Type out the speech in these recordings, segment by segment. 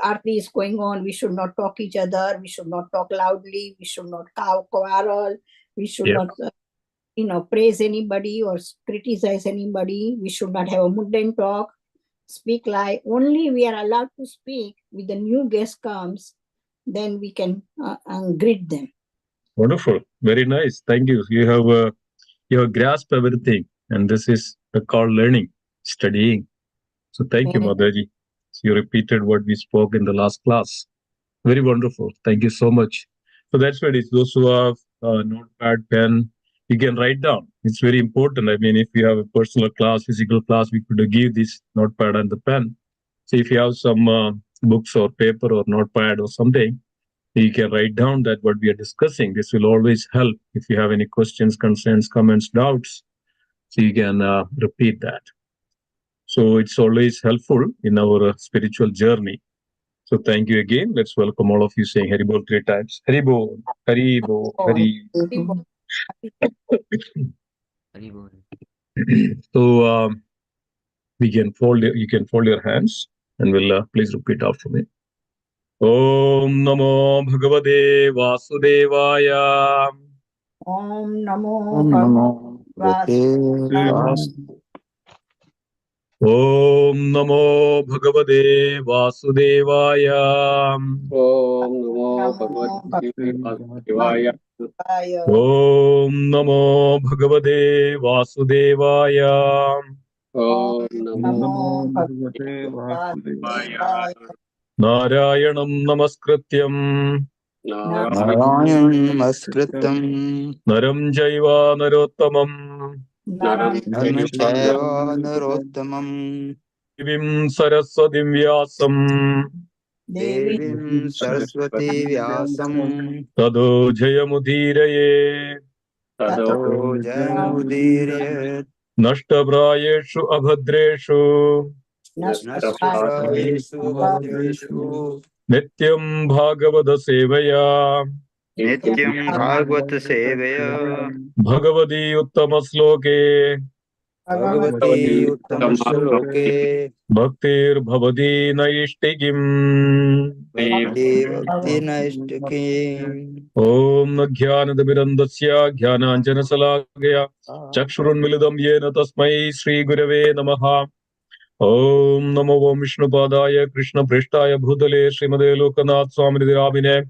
arti is going on, we should not talk each other, we should not talk loudly, we should not quarrel, we should not praise anybody or criticize anybody, we should not have a mundane talk, speak lie. Only we are allowed to speak with the new guest comes, then we can greet them. Wonderful, very nice. Thank you. You have grasped everything, and this is called learning, studying. So thank you, Mataji. You repeated what we spoke in the last class. Very wonderful. Thank you so much. So that's what it is. Those who have notepad, pen, you can write down. It's very important. I mean, if you have a personal class, physical class, we could give this notepad and the pen. So if you have some books or paper or notepad or something, you can write down that what we are discussing. This will always help if you have any questions, concerns, comments, doubts. So you can repeat that. So it's always helpful in our spiritual journey. So thank you again. Let's welcome all of you saying Haribol 3 times. Haribol, Haribol, Hari. So you can fold your hands and will please repeat after me. Om Namo Bhagavate Vasudevaya. Om Namo Vasudevaya. Om Namo Bhagavate Vasudevaya. Om Namo Bhagavate Vasudevaya. Om Namo Bhagavate Vasudevaya. Om Namo Bhagavate Vasudevaya. Narayanam Namaskrityam. Narayanam Namaskrityam. Naram Jaiva Narottamam. Naram Jaiva Narottamam. Devim Saraswatim Vyasam. Devim Saraswati Vyasam. Tado Jayamudiraye. Tato Jayamudiraye. Nashtabrayeshu Abhadreshu. Nashtabrayeshu Abhadreshu. Nityam Bhagavata Sevaya. Nityam Bhagavata Sevaya. Bhagavati Uttama Sloke. Bhagavati Uttama Shloke. Bhaktir Bhavati Naishtikim. Bhakti Bhakti Naishtikim. Om Jnanadamirandasya Jnananjana Salagaya Chakshurunmilidam Yena Tasmai Shri Gurave Namaha. Om Namo Vishnupadaya Krishna Prishtaya Bhutale Srimade Lokanath Swami Ramine.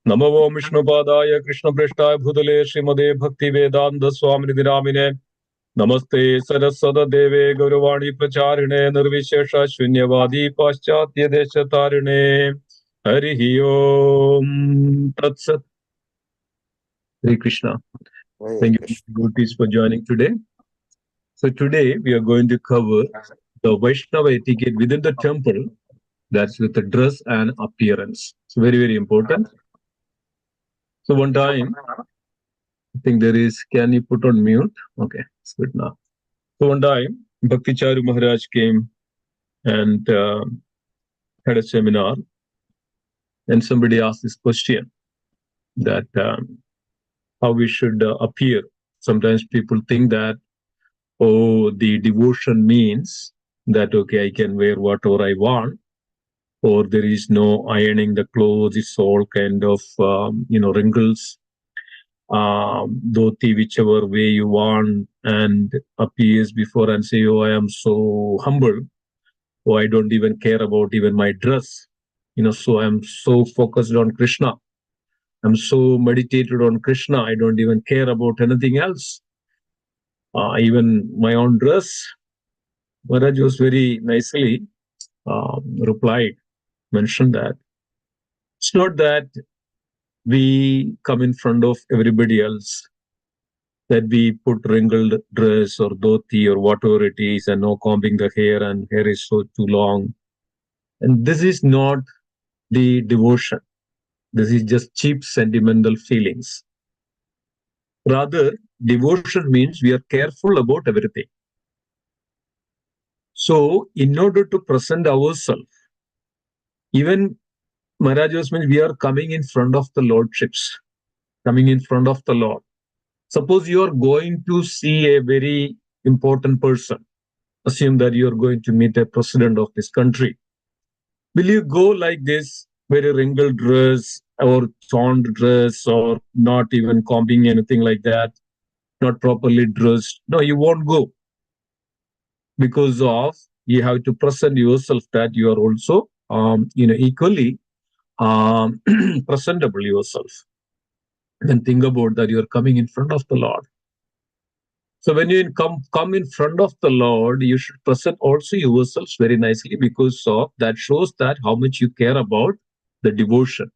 Namo Vishnupadaya Krishna Prishtaya Bhutale Srimade Bhakti Vedanta Swami Ramine. Namaste Saraswata Deve Gauravani Pracharine Nirvishesha Shunyavadi Paschatya Deshatarine. Harihi Om Tatsat. Hare Krishna. Thank you, devotees, for joining today. So today we are going to cover the Vaisnava etiquette within the temple. That's with the dress and appearance. It's very, very important. So one time, I think there is, can you put on mute? Okay, it's good now. So one time, Bhakti Charu Maharaj came and had a seminar. And somebody asked this question that how we should appear. Sometimes people think that, oh, the devotion means that, okay, I can wear whatever I want, or there is no ironing the clothes, it's all kind of, wrinkles, dhoti, whichever way you want, and appears before and say, oh, I am so humble, oh, I don't even care about even my dress, so I'm so focused on Krishna. I'm so meditated on Krishna, I don't even care about anything else. Even my own dress. Maharaj was very nicely mentioned that it's not that we come in front of everybody else, that we put wrinkled dress or dhoti or whatever it is and no combing the hair and hair is so too long. And this is not the devotion. This is just cheap sentimental feelings. Rather, devotion means we are careful about everything. So, in order to present ourselves, even Maharaj was means we are coming in front of the lordships, coming in front of the Lord. Suppose you are going to see a very important person. Assume that you are going to meet a president of this country. Will you go like this, very wrinkled dress or torn dress or not even combing anything like that, not properly dressed? No, you won't go, because of you have to present yourself that you are also equally presentable yourself. And think about that, you are coming in front of the Lord. So when you come in front of the Lord, you should present also yourselves very nicely, because of that shows that how much you care about the devotion.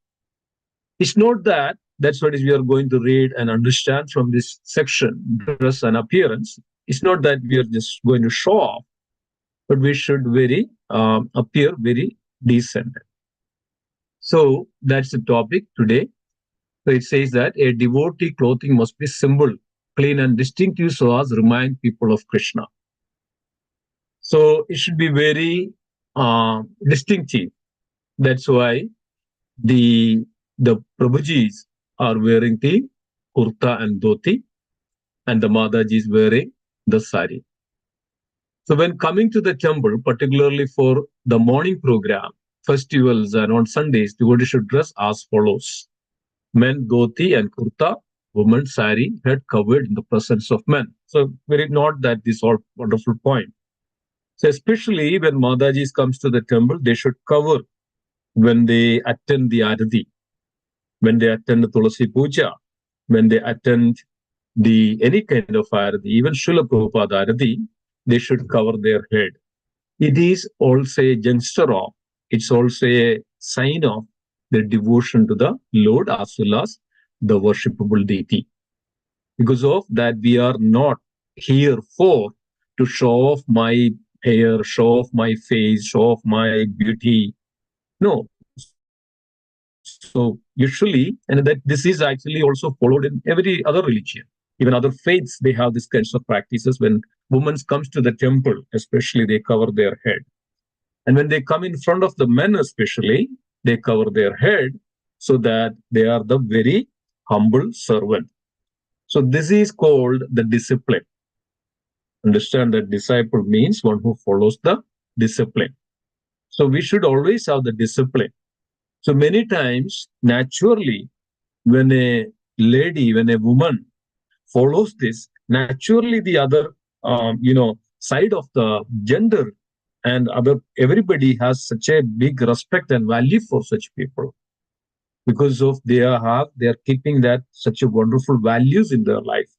It's not that, that's what we are going to read and understand from this section, dress and appearance. It's not that we are just going to show off, but we should appear very decent. So that's the topic today. So it says that a devotee clothing must be simple, clean and distinctive, so as remind people of Krishna. So it should be very distinctive. That's why the Prabhujis are wearing the kurta and dhoti, and the Mataji is wearing the sari. So when coming to the temple, particularly for the morning program, festivals and on Sundays, devotees should dress as follows. Men dhoti and kurta, women sari, head covered in the presence of men. So very not that this all wonderful point. So especially when Mataji comes to the temple, they should cover when they attend the arati, when they attend the Tulasi Puja, when they attend the any kind of arati, even Srila Prabhupada arati, they should cover their head. It is also a gesture of, it's also a sign of their devotion to the Lord as well as the worshipable deity. Because of that, we are not here for to show off my hair, show off my face, show off my beauty. No. So usually, and that this is actually also followed in every other religion. Even other faiths, they have this kinds of practices. When women comes to the temple, especially they cover their head. And when they come in front of the men especially, they cover their head so that they are the very humble servant. So this is called the discipline. Understand that disciple means one who follows the discipline. So we should always have the discipline. So many times, naturally, when a lady, when a woman follows this, naturally the other, side of the gender and other, everybody has such a big respect and value for such people, because of they are keeping that such a wonderful values in their life,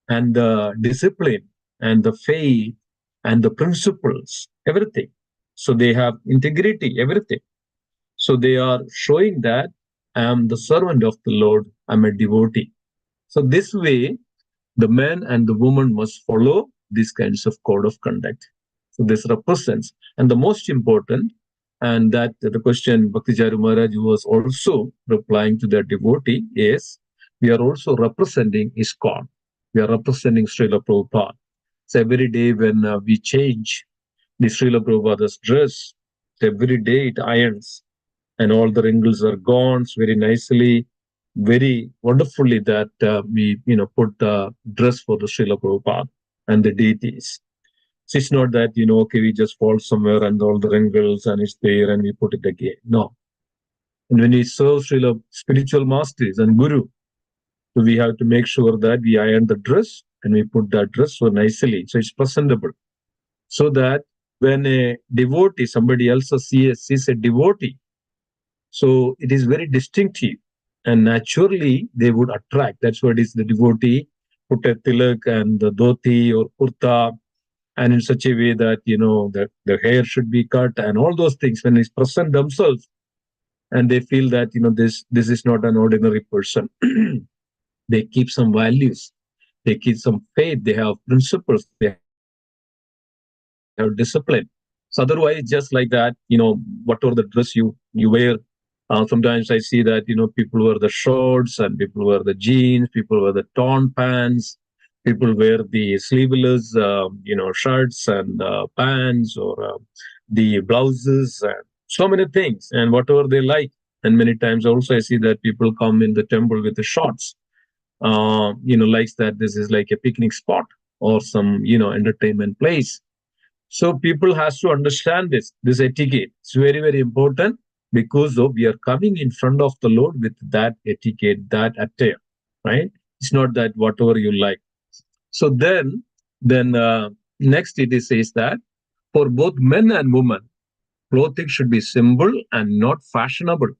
and the discipline and the faith and the principles, everything. So they have integrity, everything. So they are showing that I am the servant of the Lord, I'm a devotee. So this way, the man and the woman must follow these kinds of code of conduct. So this represents, and the most important, and that the question Bhakticharu Maharaj was also replying to their devotee is, we are also representing ISKCON. We are representing Srila Prabhupada. So every day when we change the Srila Prabhupada's dress, so every day it irons and all the wrinkles are gone very nicely, very wonderfully that we put the dress for the Srila Prabhupada and the deities. So it's not that, okay, we just fall somewhere and all the wrinkles and it's there and we put it again. No. And when we serve Srila spiritual masters and Guru, so we have to make sure that we iron the dress and we put that dress so nicely, so it's presentable. So that when a devotee, somebody else sees a devotee, so it is very distinctive and naturally they would attract. That's what is the devotee put a tilak and the dhoti or kurta, and in such a way that that their hair should be cut and all those things. When they present themselves and they feel that this is not an ordinary person, they keep some values, they keep some faith, they have principles, they have discipline. So otherwise, just like that, whatever the dress you wear, sometimes I see that people wear the shorts and people wear the jeans, people wear the torn pants, people wear the sleeveless shirts and pants, or the blouses, and so many things, and whatever they like. And many times also I see that people come in the temple with the shorts, likes that this is like a picnic spot or some entertainment place. So people has to understand this etiquette. It's very, very important because of we are coming in front of the Lord with that etiquette, that attire, right? It's not that whatever you like. So then next it says that for both men and women, clothing should be simple and not fashionable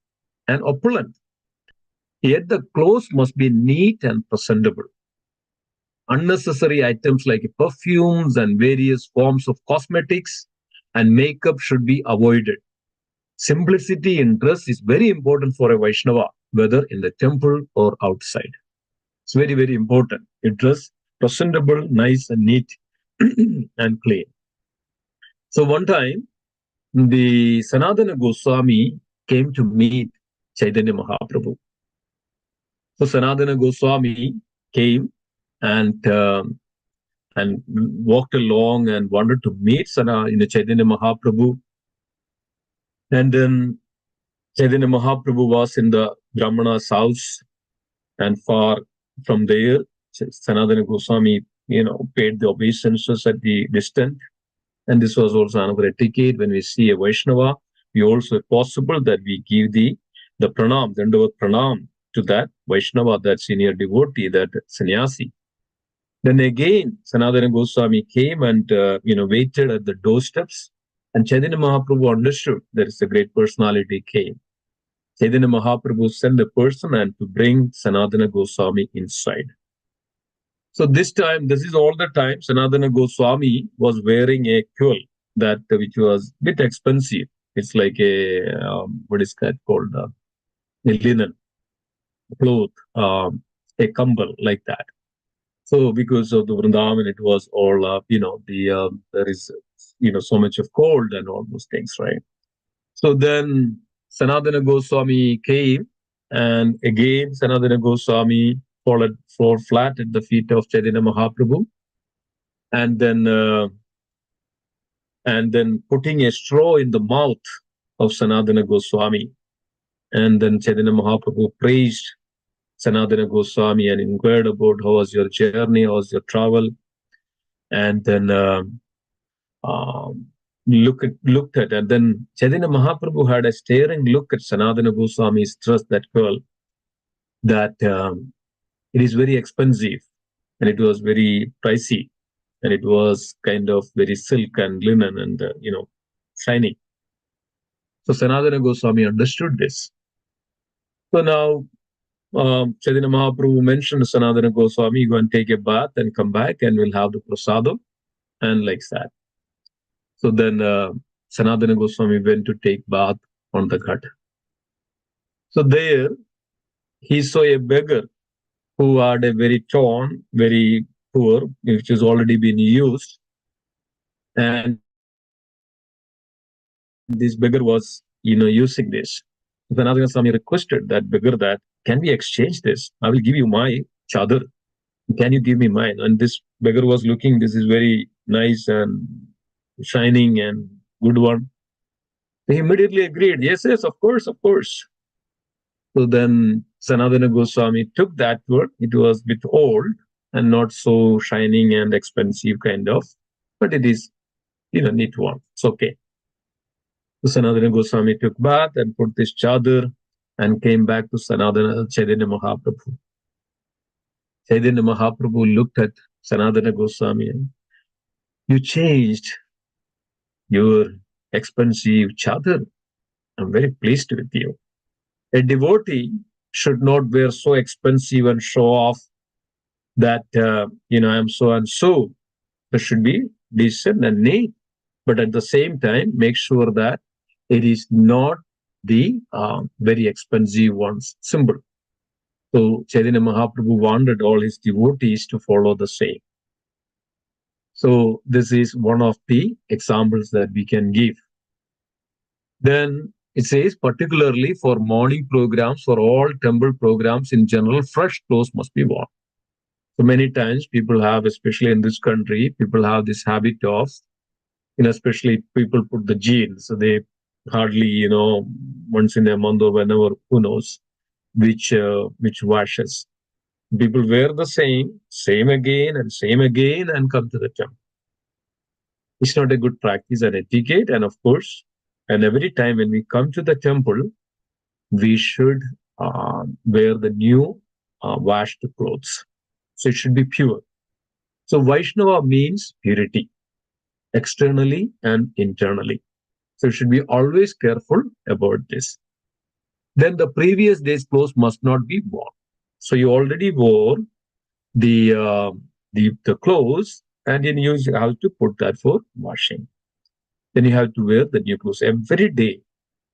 and opulent. Yet the clothes must be neat and presentable. Unnecessary items like perfumes and various forms of cosmetics and makeup should be avoided. Simplicity in dress is very important for a Vaishnava, whether in the temple or outside. It's very, very important. You dress presentable, nice and neat and clean. So one time, the Sanatana Goswami came to meet Chaitanya Mahaprabhu. So Sanatana Goswami came and walked along and wanted to meet Chaitanya Mahaprabhu. And then Chaitanya Mahaprabhu was in the Brahmana's house, and far from there, Sanatana Goswami, paid the obeisances at the distance. And this was also another etiquette. When we see a Vaishnava, we also possible that we give the pranam, the Dandavat pranam to that Vaishnava, that senior devotee, that sannyasi. Then again, Sanatana Goswami came and waited at the doorsteps, and Chaitanya Mahaprabhu understood there is a great personality came. Chaitanya Mahaprabhu sent a person and to bring Sanatana Goswami inside. So this time, this is all the time, Sanatana Goswami was wearing a quill which was a bit expensive. It's like a, what is that called? A linen cloth, a kambal like that. So because of the Vrindavan, it was all, there is, so much of cold and all those things, right? So then Sanatana Goswami came, and again Sanatana Goswami fall flat at the feet of Chaitanya Mahaprabhu, and then putting a straw in the mouth of Sanatana Goswami. And then Chaitanya Mahaprabhu praised Sanatana Goswami and inquired about how was your journey, how was your travel, and then looked at, and then Chaitanya Mahaprabhu had a staring look at Sanatana Goswami's dress, that girl, that it is very expensive and it was very pricey, and it was kind of very silk and linen and shiny. So Sanatana Goswami understood this. So now Chaitanya Mahaprabhu mentioned to Sanatana Goswami, go and take a bath and come back and we'll have the prasadam, and like that. So then Sanatana Goswami went to take bath on the ghat. So there he saw a beggar who had a very torn, very poor, which has already been used. And this beggar was, using this. Sanatana Goswami requested that beggar that, can we exchange this? I will give you my chadar. Can you give me mine? And this beggar was looking, this is very nice and shining and good one. He immediately agreed, yes, of course, of course. So then Sanatana Goswami took that word. It was a bit old and not so shining and expensive kind of, but it is, neat one. It's okay. So Sanatana Goswami took bath and put this chadar and came back to Chaitanya Mahaprabhu. Chaitanya Mahaprabhu looked at Sanatana Goswami and, you changed your expensive chadar. I'm very pleased with you. A devotee should not wear so expensive and show off that, I'm so and so. It should be decent and neat, but at the same time, make sure that it is not the very expensive ones, symbol. So Chaitanya Mahaprabhu wanted all his devotees to follow the same. So this is one of the examples that we can give. Then it says, particularly for morning programs, for all temple programs in general, fresh clothes must be worn. So many times people have, especially in this country, people have this habit of, especially people put the jeans. So they hardly, once in a month or whenever, who knows, which washes. People wear the same again and come to the temple. It's not a good practice and etiquette. And of course, and every time when we come to the temple, we should wear the new washed clothes. So it should be pure. So Vaishnava means purity, externally and internally. So you should be always careful about this. Then the previous day's clothes must not be worn. So you already wore the clothes, and then you have to put that for washing. Then you have to wear the new clothes every day.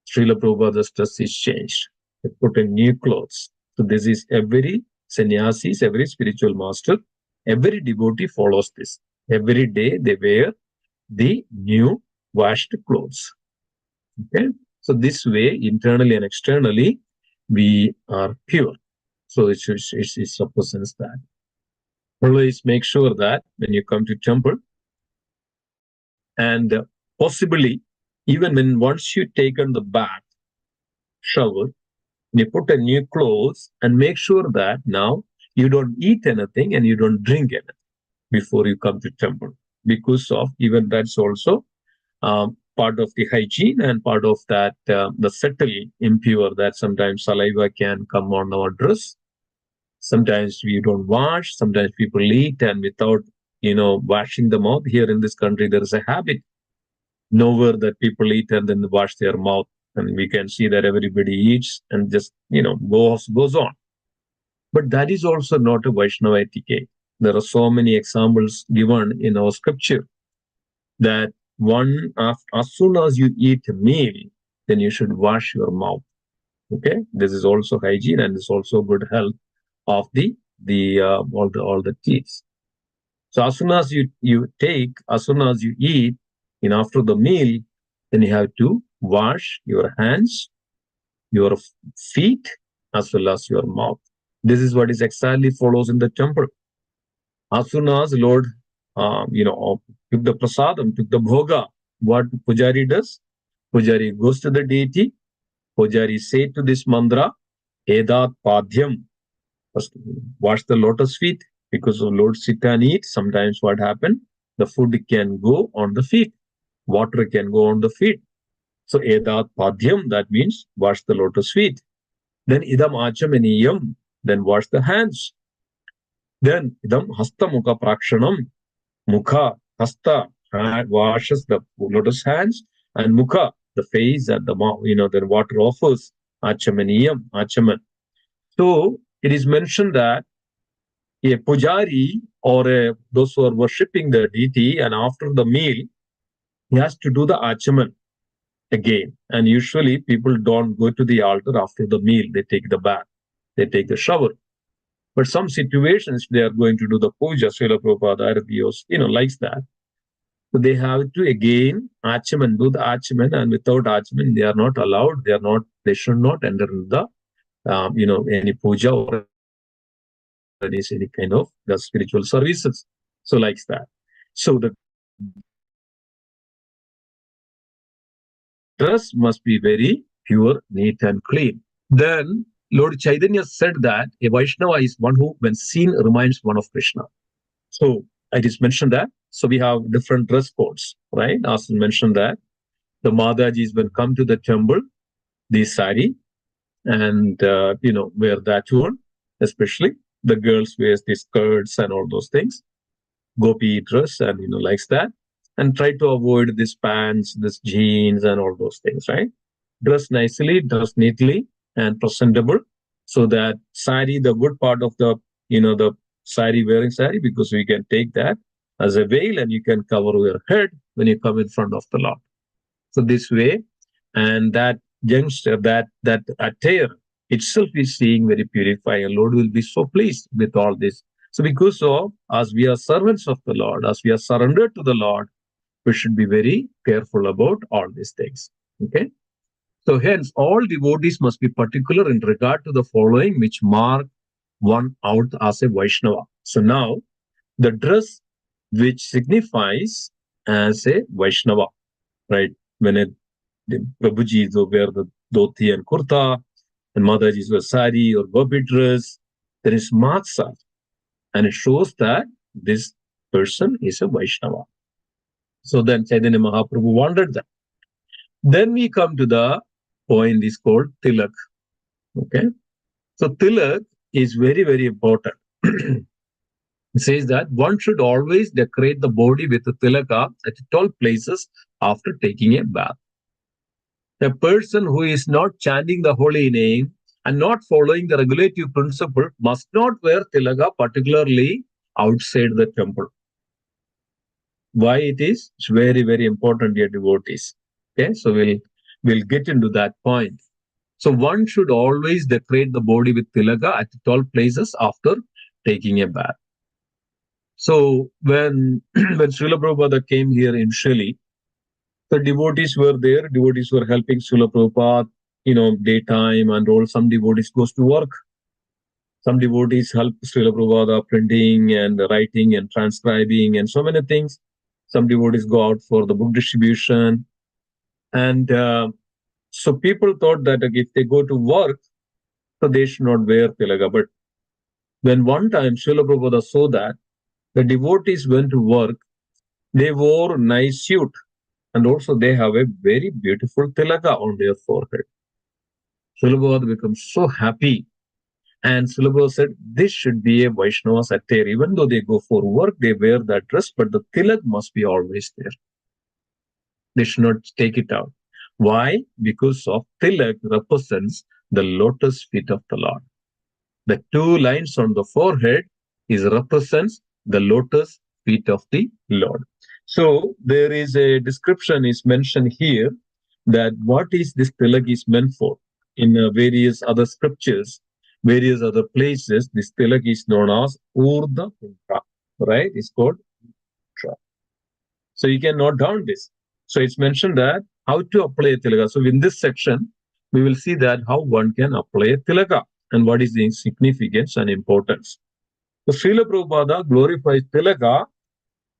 Srila Prabhupada's dress is changed. They put in new clothes. So this is every sannyasis, every spiritual master, every devotee follows this. Every day they wear the new washed clothes. Okay. So this way, internally and externally, we are pure. So it represents that. Always make sure that when you come to temple, and possibly even when once you taken the bath, shower, you put a new clothes, and make sure that now you don't eat anything and you don't drink anything before you come to temple, because of even that's also part of the hygiene and part of that the subtle impure that sometimes saliva can come on our dress. Sometimes we don't wash. Sometimes people eat and without washing the mouth. Here in this country, there is a habit nowhere that people eat and then wash their mouth, and we can see that everybody eats and just goes on. But that is also not a Vaishnava etiquette. There are so many examples given in our scripture that as soon as you eat a meal, then you should wash your mouth. Okay, this is also hygiene and is also good health of the all the teeth. So as soon as you as soon as you eat, after the meal, then you have to wash your hands, your feet, as well as your mouth. This is what is exactly follows in the temple. As soon as Lord, took the prasadam, took the bhoga, what Pujari does? Pujari goes to the deity. Pujari say to this mantra, Edat Padhyam. First, wash the lotus feet, because of Lord sit and eat. Sometimes what happen? The food can go on the feet. Water can go on the feet. So Edat Padhyam, that means wash the lotus feet. Then Idam Achamaniyam, then wash the hands. Then Idam Hasta Mukha Prakshanam, Mukha, Hasta, washes the lotus hands, and Mukha, the face and the mouth, then water offers Achamaniyam, Achaman. So it is mentioned that a pujari or those who are worshipping the deity, and after the meal, he has to do the achaman again. And usually people don't go to the altar after the meal. They take the bath, they take the shower. But some situations they are going to do the puja, Srila Prabhupada, Arabiyos, likes that. So they have to again achaman, do the achaman, and without achaman, they are not allowed. They should not enter in the, any puja or any kind of the spiritual services. So like that. So the dress must be very pure, neat, and clean. Then Lord Chaitanya said that a Vaishnava is one who, when seen, reminds one of Krishna. So I just mentioned that. So we have different dress codes, right? As mentioned that the Madajis will come to the temple, the sari, and wear that one. Especially the girls wears the skirts and all those things, gopi dress, and likes that, and try to avoid this pants, this jeans, and all those things, right? Dress nicely, dress neatly and presentable, so that sari, the good part of the the sari, wearing sari, because we can take that as a veil and you can cover your head when you come in front of the Lord. So this way, and that youngster, that attire itself is seeing very purifying. Lord will be so pleased with all this. So because of, as we are servants of the Lord, as we are surrendered to the Lord, we should be very careful about all these things. Okay. So hence, all devotees must be particular in regard to the following, which mark one out as a Vaishnava. So now, the dress which signifies as a Vaishnava, right? When the Prabhuji wear the dhoti and kurta, and Mataji's wear sari or gopi dress, there is matsa, and it shows that this person is a Vaishnava. So then Chaitanya Mahaprabhu wanted that. Then we come to the point is called Tilak. Okay. So Tilak is very, very important. It says that one should always decorate the body with a tilaka at 12 places after taking a bath. A person who is not chanting the holy name and not following the regulative principle must not wear tilaka, particularly outside the temple. Why it is? It's very, very important, dear devotees. Okay, so we'll get into that point. So one should always decorate the body with tilaka at 12 places after taking a bath. So when when Srila Prabhupada came here initially, the devotees were there. Devotees were helping Srila Prabhupada, daytime and all. Some devotees goes to work. Some devotees help Srila Prabhupada printing and writing and transcribing and so many things. Some devotees go out for the book distribution. And so people thought that if they go to work, so they should not wear tilaka. But when one time Srila Prabhupada saw that the devotees went to work, they wore a nice suit and also they have a very beautiful tilaka on their forehead. Srila Prabhupada becomes so happy. And Srila Prabhupada said, this should be a Vaishnava's attire. Even though they go for work, they wear that dress, but the tilak must be always there. They should not take it out. Why? Because of tilak represents the lotus feet of the Lord. The two lines on the forehead represents the lotus feet of the Lord. So there is a description is mentioned here that what is this tilak is meant for. In various other scriptures, various other places, this tilak is known as Urdha Puntra, right? It's called Puntra. So you can note down this. So it's mentioned that how to apply a tilaka. So in this section, we will see that how one can apply a tilaka and what is the significance and importance. So Srila Prabhupada glorifies tilaka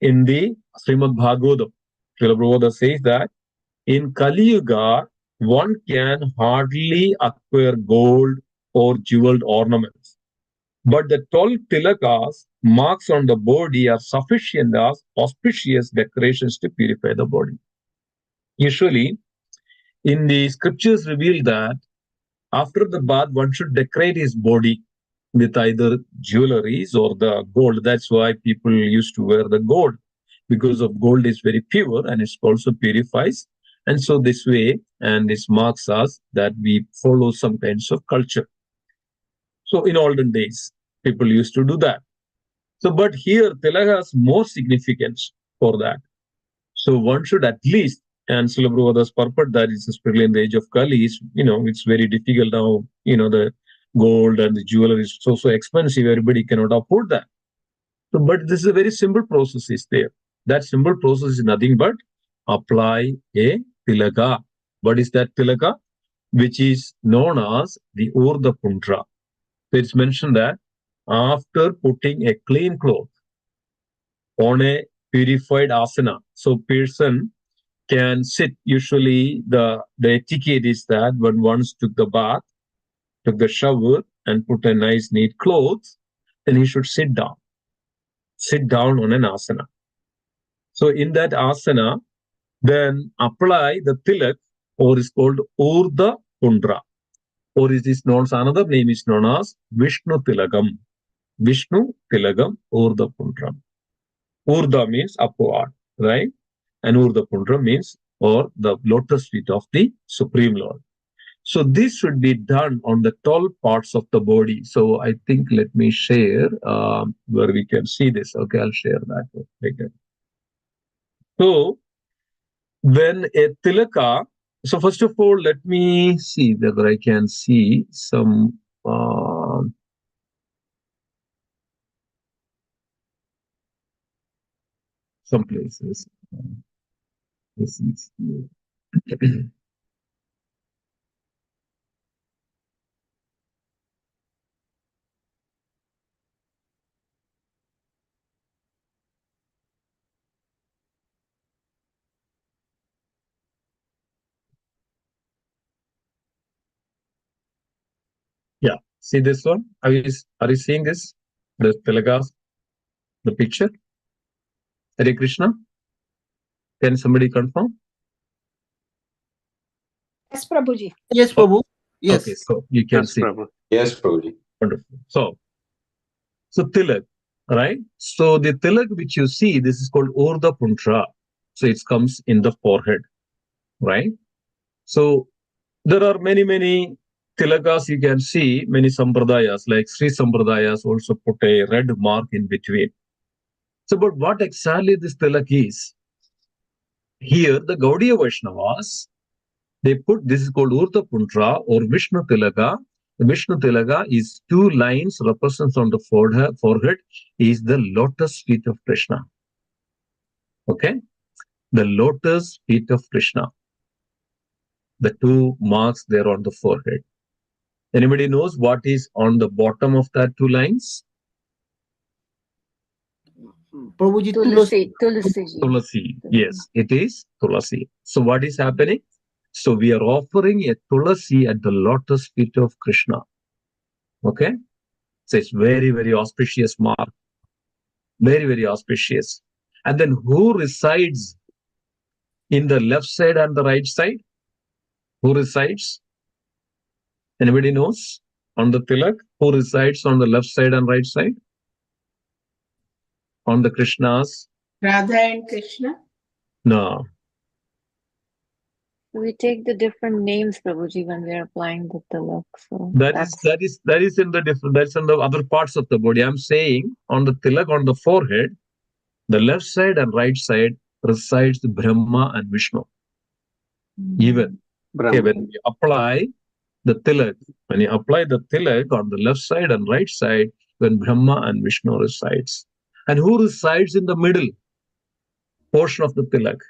in the Srimad Bhagavatam. Srila Prabhupada says that in Kali Yuga, one can hardly acquire gold or jeweled ornaments. But the 12 tilakas, marks on the body, are sufficient as auspicious decorations to purify the body. Usually, in the scriptures reveal that after the bath, one should decorate his body with either jewelries or the gold. That's why people used to wear the gold, because of gold is very pure and it also purifies. And so this way, and this marks us that we follow some kinds of culture. So in olden days, people used to do that. So, but here, tilaka has more significance for that. So one should at least, and Srila Prabhupada's purport that is especially in the age of Kali is, it's very difficult now, the gold and the jewelry is so expensive, everybody cannot afford that. So, but this is a very simple process is there. That simple process is nothing but apply a tilaka. What is that tilaka? Which is known as the Urdha Puntra. So it's mentioned that after putting a clean cloth on a purified asana, so person can sit. Usually the etiquette is that when once took the bath, took the shower and put a nice neat clothes, then he should sit down. Sit down on an asana. So in that asana, then apply the tilak, or is called Urdha Pundra, or it is known, another name is known as Vishnu Tilagam. Vishnu Tilagam Urdha Pundra. Urdha means upward, right? And Urdha Pundra means or the lotus feet of the Supreme Lord. So this should be done on the 12 parts of the body. So I think let me share where we can see this. Okay, I'll share that later. So when a tilaka, so first of all, let me see whether I can see some places. This is here. Yeah, see this one? Are you seeing this? The tilakas, the picture? Hare Krishna? Can somebody confirm? Yes, Prabhuji. Yes, Prabhu. Yes. Okay, so you can Yes, see. Prabhu. Yes, Prabhuji. Wonderful. So tilak, right? So the tilak which you see, this is called Urdhva Puntra. So it comes in the forehead, right? So there are many tilakas you can see, many sampradayas, like Sri Sampradayas also put a red mark in between. So, but what exactly this tilak is? Here, the Gaudiya Vaishnavas, they put, this is called Urdhva Puntra or Vishnu Tilaka. The Vishnu Tilaka is 2 lines represents on the forehead is the lotus feet of Krishna. Okay? The lotus feet of Krishna. The 2 marks there on the forehead. Anybody knows what is on the bottom of that 2 lines? Prabhuji, Tulasi. Yes, it is Tulasi. So what is happening? So we are offering a Tulasi at the lotus feet of Krishna. Okay? So it's very auspicious mark. Very auspicious. And then who resides in the left side and the right side? Who resides? Anybody knows? On the tilak, who resides on the left side and right side? On the Krishnas? Radha and Krishna. No. We take the different names, Prabhuji, when we are applying the tilak. So That is in the different, that's in the other parts of the body. I'm saying on the tilak, on the forehead, the left side and right side resides Brahma and Vishnu. Even okay, when you apply the tilak, on the left side and right side, when Brahma and Vishnu resides. And who resides in the middle portion of the tilak?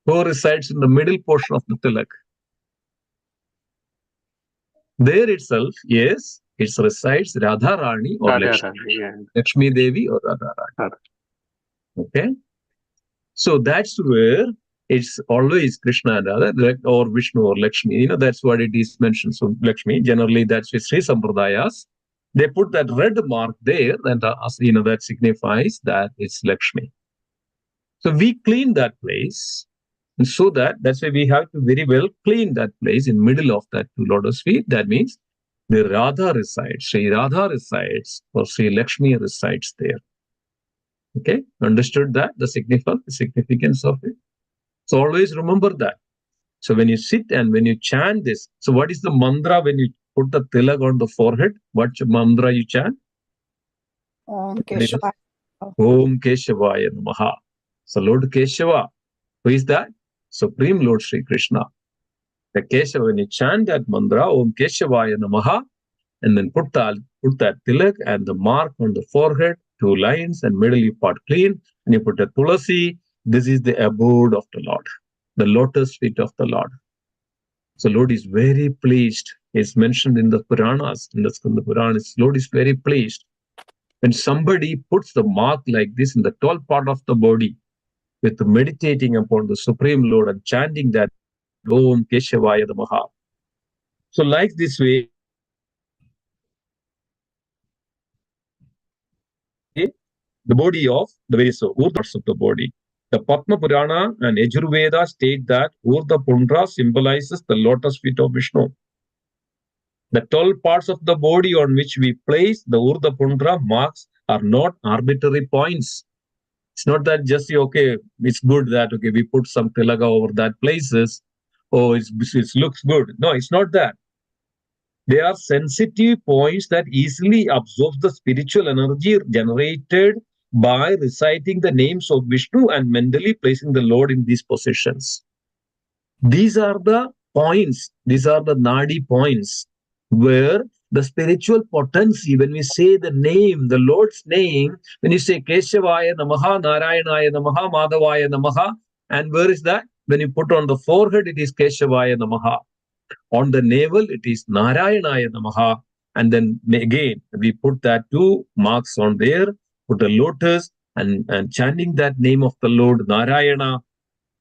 Who resides in the middle portion of the tilak? There itself, yes, it resides Radha Rani or Lakshmi Devi or Radha Rani. Okay? So that's where it's always Krishna and Radha or Vishnu or Lakshmi. That's what it is mentioned. So Lakshmi, generally that's with Sri Sampradayas. They put that red mark there, and that signifies that it's Lakshmi. So we clean that place. And so that's why we have to very well clean that place in middle of that 2 lotus feet. That means the Radha resides, Sri Radha resides, or Sri Lakshmi resides there. Okay, understood that, the significance of it. So always remember that. So when you sit and when you chant this, so what is the mantra when you put the tilak on the forehead? What mantra you chant? Om Keshava. Om Keshavaya Namaha. So Lord Keshava, who is that? Supreme Lord Sri Krishna. The Keshava, when you chant that mantra, Om Keshavaya Namaha, and then put that tilak and the mark on the forehead, 2 lines, and middle you part clean, and you put a tulasi. This is the abode of the Lord, the lotus feet of the Lord. So Lord is very pleased. It's mentioned in the Puranas, in the Skanda Puranas. Lord is very pleased. When somebody puts the mark like this in the 12th part of the body, with meditating upon the Supreme Lord and chanting that Om Keshavaya Namaha. So like this way, the body of the various parts of the body. The Padma Purana and Yajurveda state that Urdhva Puntra symbolizes the lotus feet of Vishnu. The 12 parts of the body on which we place the Urdhva Puntra marks are not arbitrary points. It's not that just, okay, it's good that, okay, we put some tilaga over that places. Oh, it looks good. No, it's not that. They are sensitive points that easily absorb the spiritual energy generated by reciting the names of Vishnu and mentally placing the Lord in these positions. These are the points, these are the nadi points where the spiritual potency, when we say the name, the Lord's name, when you say Keshavaya Namaha, Narayanaya Namaha, Madhavaya Namaha, and where is that? When you put on the forehead, it is Keshavaya Namaha. On the navel, it is Narayanaya Namaha. And then again, we put that 2 marks on there, put a lotus, and chanting that name of the Lord Narayana.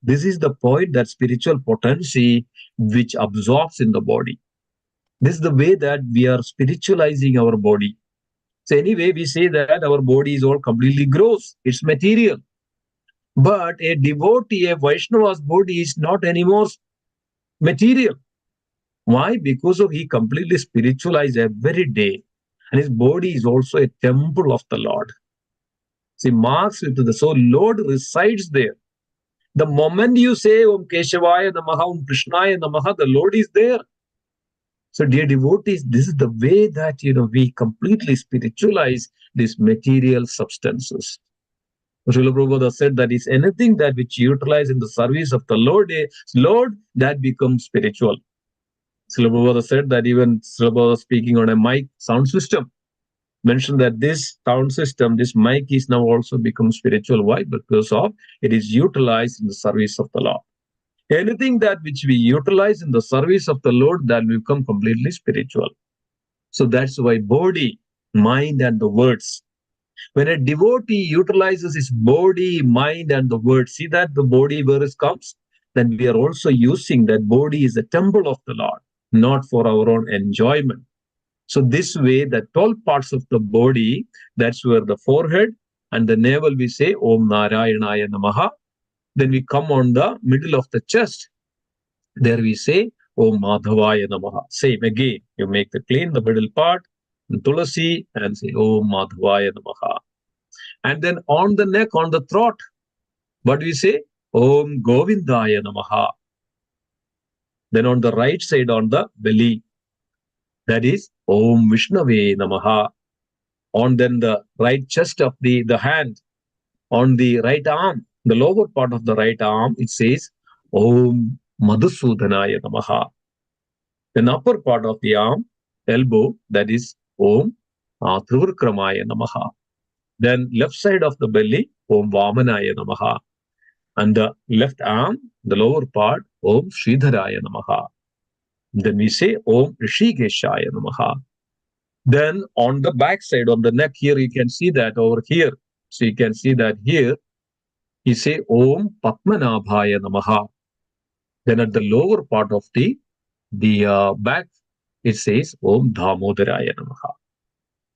This is the point, that spiritual potency which absorbs in the body. This is the way that we are spiritualizing our body. So anyway, we say that our body is all completely gross. It's material. But a devotee, a Vaishnava's body is not anymore material. Why? Because of he completely spiritualized every day. And his body is also a temple of the Lord. See, marks with the so Lord resides there. The moment you say Om Keshavaya Namaha, Om Krishnaya Namaha, the Lord is there. So, dear devotees, this is the way that we completely spiritualize these material substances. Srila Prabhupada said that is anything that which you utilize in the service of the Lord, that becomes spiritual. Srila Prabhupada said that even Srila Prabhupada speaking on a mic sound system, mentioned that this sound system, this mic is now also become spiritual. Why? Because of it is utilized in the service of the Lord. Anything that which we utilize in the service of the Lord, that will become completely spiritual. So that's why body, mind, and the words. When a devotee utilizes his body, mind, and the words, see that the body where it comes, then we are also using that body is a temple of the Lord, not for our own enjoyment. So this way, the 12 parts of the body, that's where the forehead and the navel, we say Om Narayanaya Namaha. Then we come on the middle of the chest. There we say Om Madhavaya Namaha. Same again, you make the clean, the middle part, and Tulasi, and say Om Madhavaya Namaha. And then on the neck, on the throat, what do we say? Om Govindaya Namaha. Then on the right side, on the belly, that is Om Vishnave Namaha. On then the right chest of the hand, on the right arm, the lower part of the right arm, it says Om Madhusudanaya Namaha. Then upper part of the arm, elbow, that is Om Trivikramaya Namaha. Then left side of the belly, Om Vamanaya Namaha. And the left arm, the lower part, Om Sridharaya Namaha. Then we say Om Rishikeshaya Namaha. Then on the back side, on the neck here, you can see that over here. So you can see that here, you say Om Padmanabhaya Namaha. Then at the lower part of the back, it says Om Damodaraya Namaha.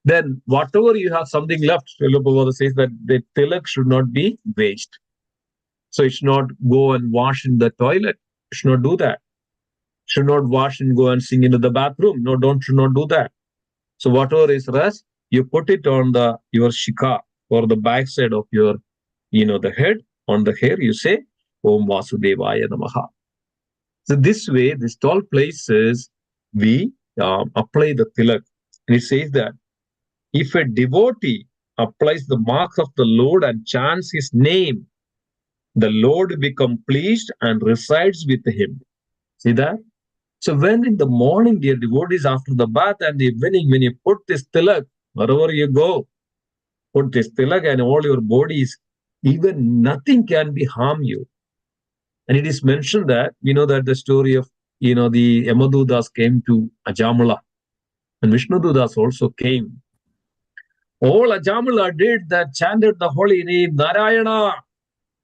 Then whatever you have something left, Srila Prabhupada says that the tilak should not be waste. So it should not go and wash in the toilet. It should not do that. Should not wash and go and sing into the bathroom. No, should not do that. So whatever is rest, you put it on your shika, or the back side of your, the head, on the hair, you say Om Vasudevaya Namaha. So this way, these 12 places, we apply the tilak. And it says that if a devotee applies the mark of the Lord and chants his name, the Lord becomes pleased and resides with him. See that? So when in the morning, dear devotees, after the bath, and the evening, when you put this tilak, wherever you go, put this tilak and all your bodies, even nothing can be harm you. And it is mentioned that, that the story of, the Yamadudas came to Ajamala, and Vishnududas also came. All Ajamala did that, chanted the holy name, Narayana,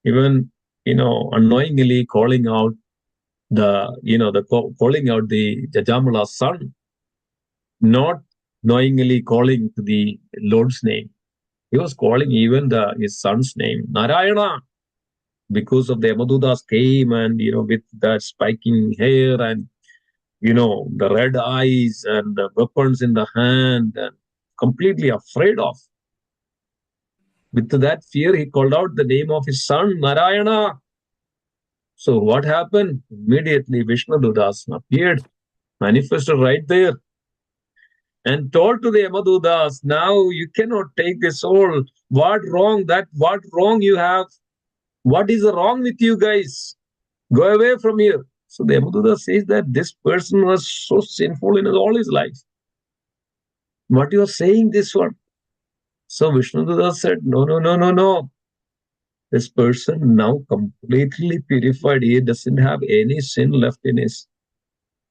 even, unknowingly calling out calling out the Ajamala's son, not knowingly calling to the Lord's name. He was calling even his son's name, Narayana, because of the Yamadudas came and, with that spiking hair and, the red eyes and the weapons in the hand, and completely afraid of. With that fear, he called out the name of his son, Narayana. So what happened? Immediately Vishnududas appeared, manifested right there, and told to the Yamadudas, now you cannot take this soul. What wrong you have? What is wrong with you guys? Go away from here. So the Yamadudas says that this person was so sinful in all his life. What you are saying this one? So Vishnududas said, no. This person now completely purified. He doesn't have any sin left in his.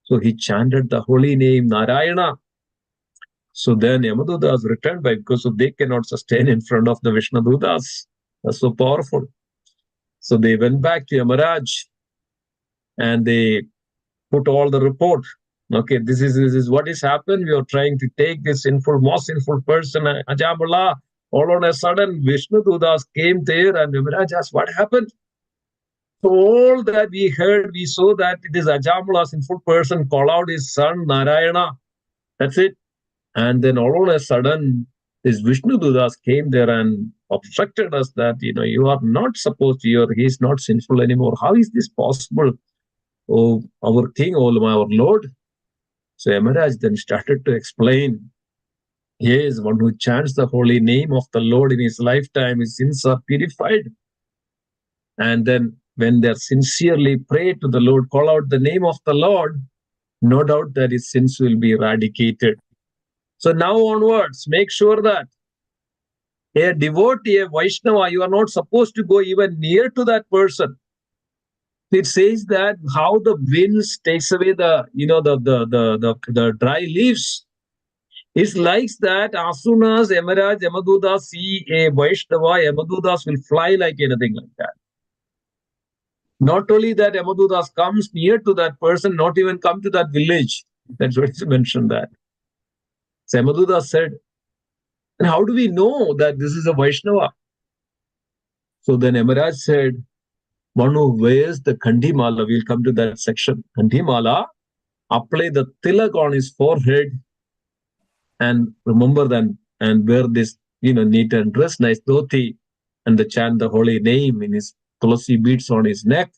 So he chanted the holy name, Narayana. So then Yamadudas returned back because they cannot sustain in front of the Vishnududas. That's so powerful. So they went back to Yamaraj and they put all the report Okay, this is what has happened. We are trying to take this sinful, most sinful person, Ajamula. All on a sudden, Vishnu Dudas came there, and Yamaraj asked, what happened? So all that we heard, we saw that it is Ajamula, sinful person, call out his son Narayana. That's it. And then all on a sudden, this Vishnu Dudas came there and obstructed us that, you are not supposed to, he's not sinful anymore. How is this possible? Oh, our king, oh, our Lord. So Yamaraj then started to explain, yes, one who chants the holy name of the Lord in his lifetime, his sins are purified. And then when they sincerely pray to the Lord, call out the name of the Lord, no doubt that his sins will be eradicated. So now onwards, make sure that a devotee, a Vaishnava, you are not supposed to go even near to that person. It says that how the winds takes away the dry leaves. It's like that as soon as Yamaraj, Yamadudas see a Vaishnava, Yamadudas will fly like anything like that. Not only that, Yamadudas comes near to that person, not even come to that village. That's what is mentioned that. So Yamadudas said, and how do we know that this is a Vaishnava? So then Yamaraj said, one who wears the Kandimala, we'll come to that section. Kandimala, apply the tilak on his forehead, and remember then, and wear this, neat and dress, nice dhoti, and the chant the holy name in his tulasi beads on his neck.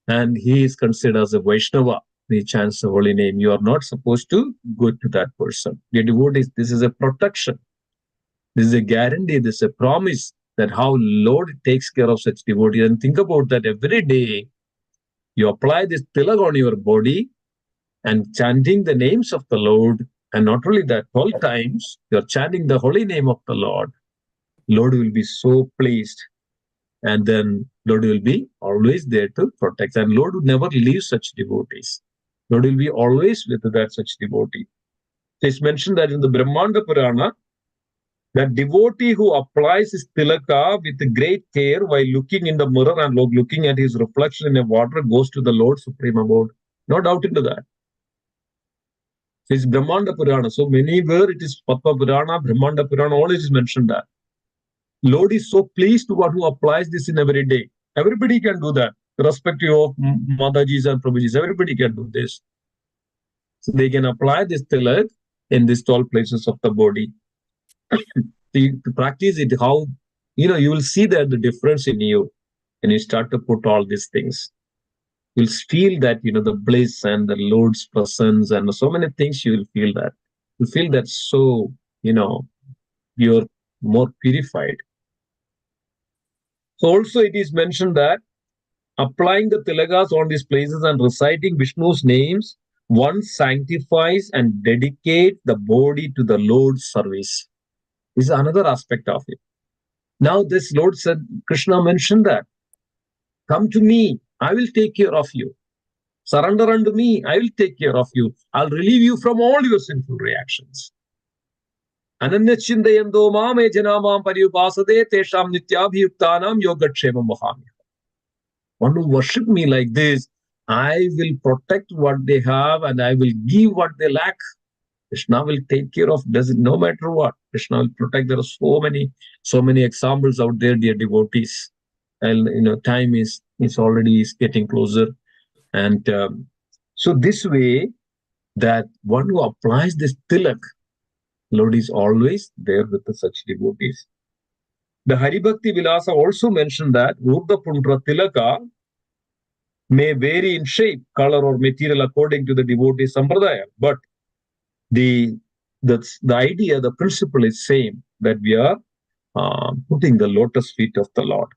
And he is considered as a Vaishnava. He chants the holy name. You are not supposed to go to that person. Your devotees, this is a protection. This is a guarantee. This is a promise that how Lord takes care of such devotees. And think about that every day. You apply this tilak on your body and chanting the names of the Lord. And not only that, 12 times you're chanting the holy name of the Lord. Lord will be so pleased. And then Lord will be always there to protect. And Lord would never leave such devotees. Lord will be always with that such devotee. It's mentioned that in the Brahmanda Purana, that devotee who applies his tilaka with great care while looking in the mirror and looking at his reflection in the water goes to the Lord Supreme Abode. No doubt into that. So it's Brahmanda Purana. So many where it is Padma Purana, Brahmanda Purana, all it is mentioned that. Lord is so pleased to one who applies this in every day. Everybody can do that, irrespective of Madajis and Prabhujis. Everybody can do this. So they can apply this tilak in these 12 places of the body. To practice it, how, you will see that the difference in you when you start to put all these things. You'll feel that, the bliss and the Lord's presence and so many things you will feel that. You feel that so, you're more purified. So also it is mentioned that applying the tilakas on these places and reciting Vishnu's names, one sanctifies and dedicates the body to the Lord's service. This is another aspect of it. Now this Lord said, Krishna mentioned that, come to me, I will take care of you. Surrender unto me, I will take care of you. I'll relieve you from all your sinful reactions. Ananyachindayando mame janamam pariyupasade tesham nityabhiyuktanam yogatshemam vahami. Want to worship me like this, I will protect what they have and I will give what they lack. Krishna will take care of, does it no matter what. Krishna will protect. There are so many examples out there, dear devotees. And time is already getting closer. And so this way, that one who applies this tilak, Lord is always there with such devotees. The Haribhakti Vilasa also mentioned that Urdha Pundra Tilaka may vary in shape, color, or material according to the devotee sampradaya, but the idea, the principle is same, that we are putting the lotus feet of the Lord.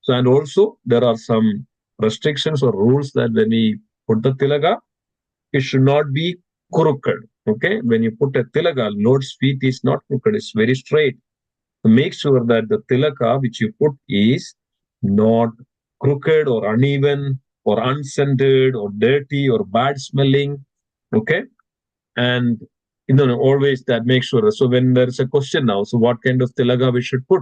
So, and also there are some restrictions or rules that when we put the tilaka, it should not be crooked. Okay, when you put a tilaka, Lord's feet is not crooked; it's very straight. So make sure that the tilaka which you put is not crooked or uneven or unscented or dirty or bad smelling. Okay, and always that make sure. So when there is a question now, so what kind of tilaka we should put?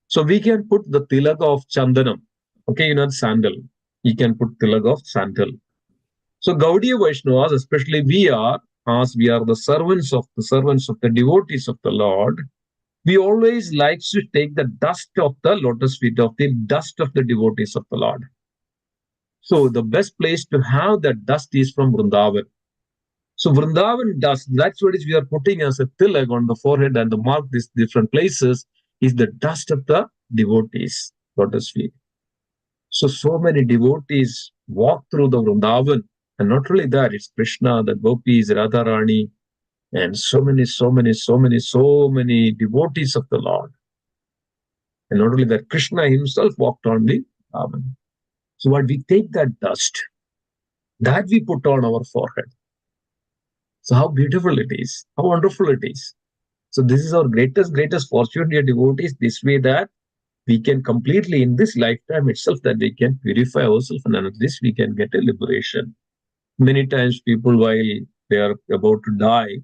So we can put the tilaka of chandanam. Okay, sandal. You can put tilaka of sandal. So Gaudiya Vaishnavas, especially we are, as we are the servants of the devotees of the Lord, we always like to take the dust of the lotus feet, of the dust of the devotees of the Lord. So the best place to have that dust is from Vrindavan. So Vrindavan dust, that's what is we are putting as a tilak on the forehead and the mark these different places, is the dust of the devotees, lotus feet. So many devotees walk through the Vrindavan, and not only that, it's Krishna, the gopis, Radharani, and so many devotees of the Lord. And not only that, Krishna himself walked on the Vrindavan. So what we take that dust, that we put on our forehead. So how beautiful it is, how wonderful it is. So this is our greatest fortune, dear devotees, this way that we can completely, in this lifetime itself, that we can purify ourselves, and on this we can get a liberation. Many times people, while they are about to die,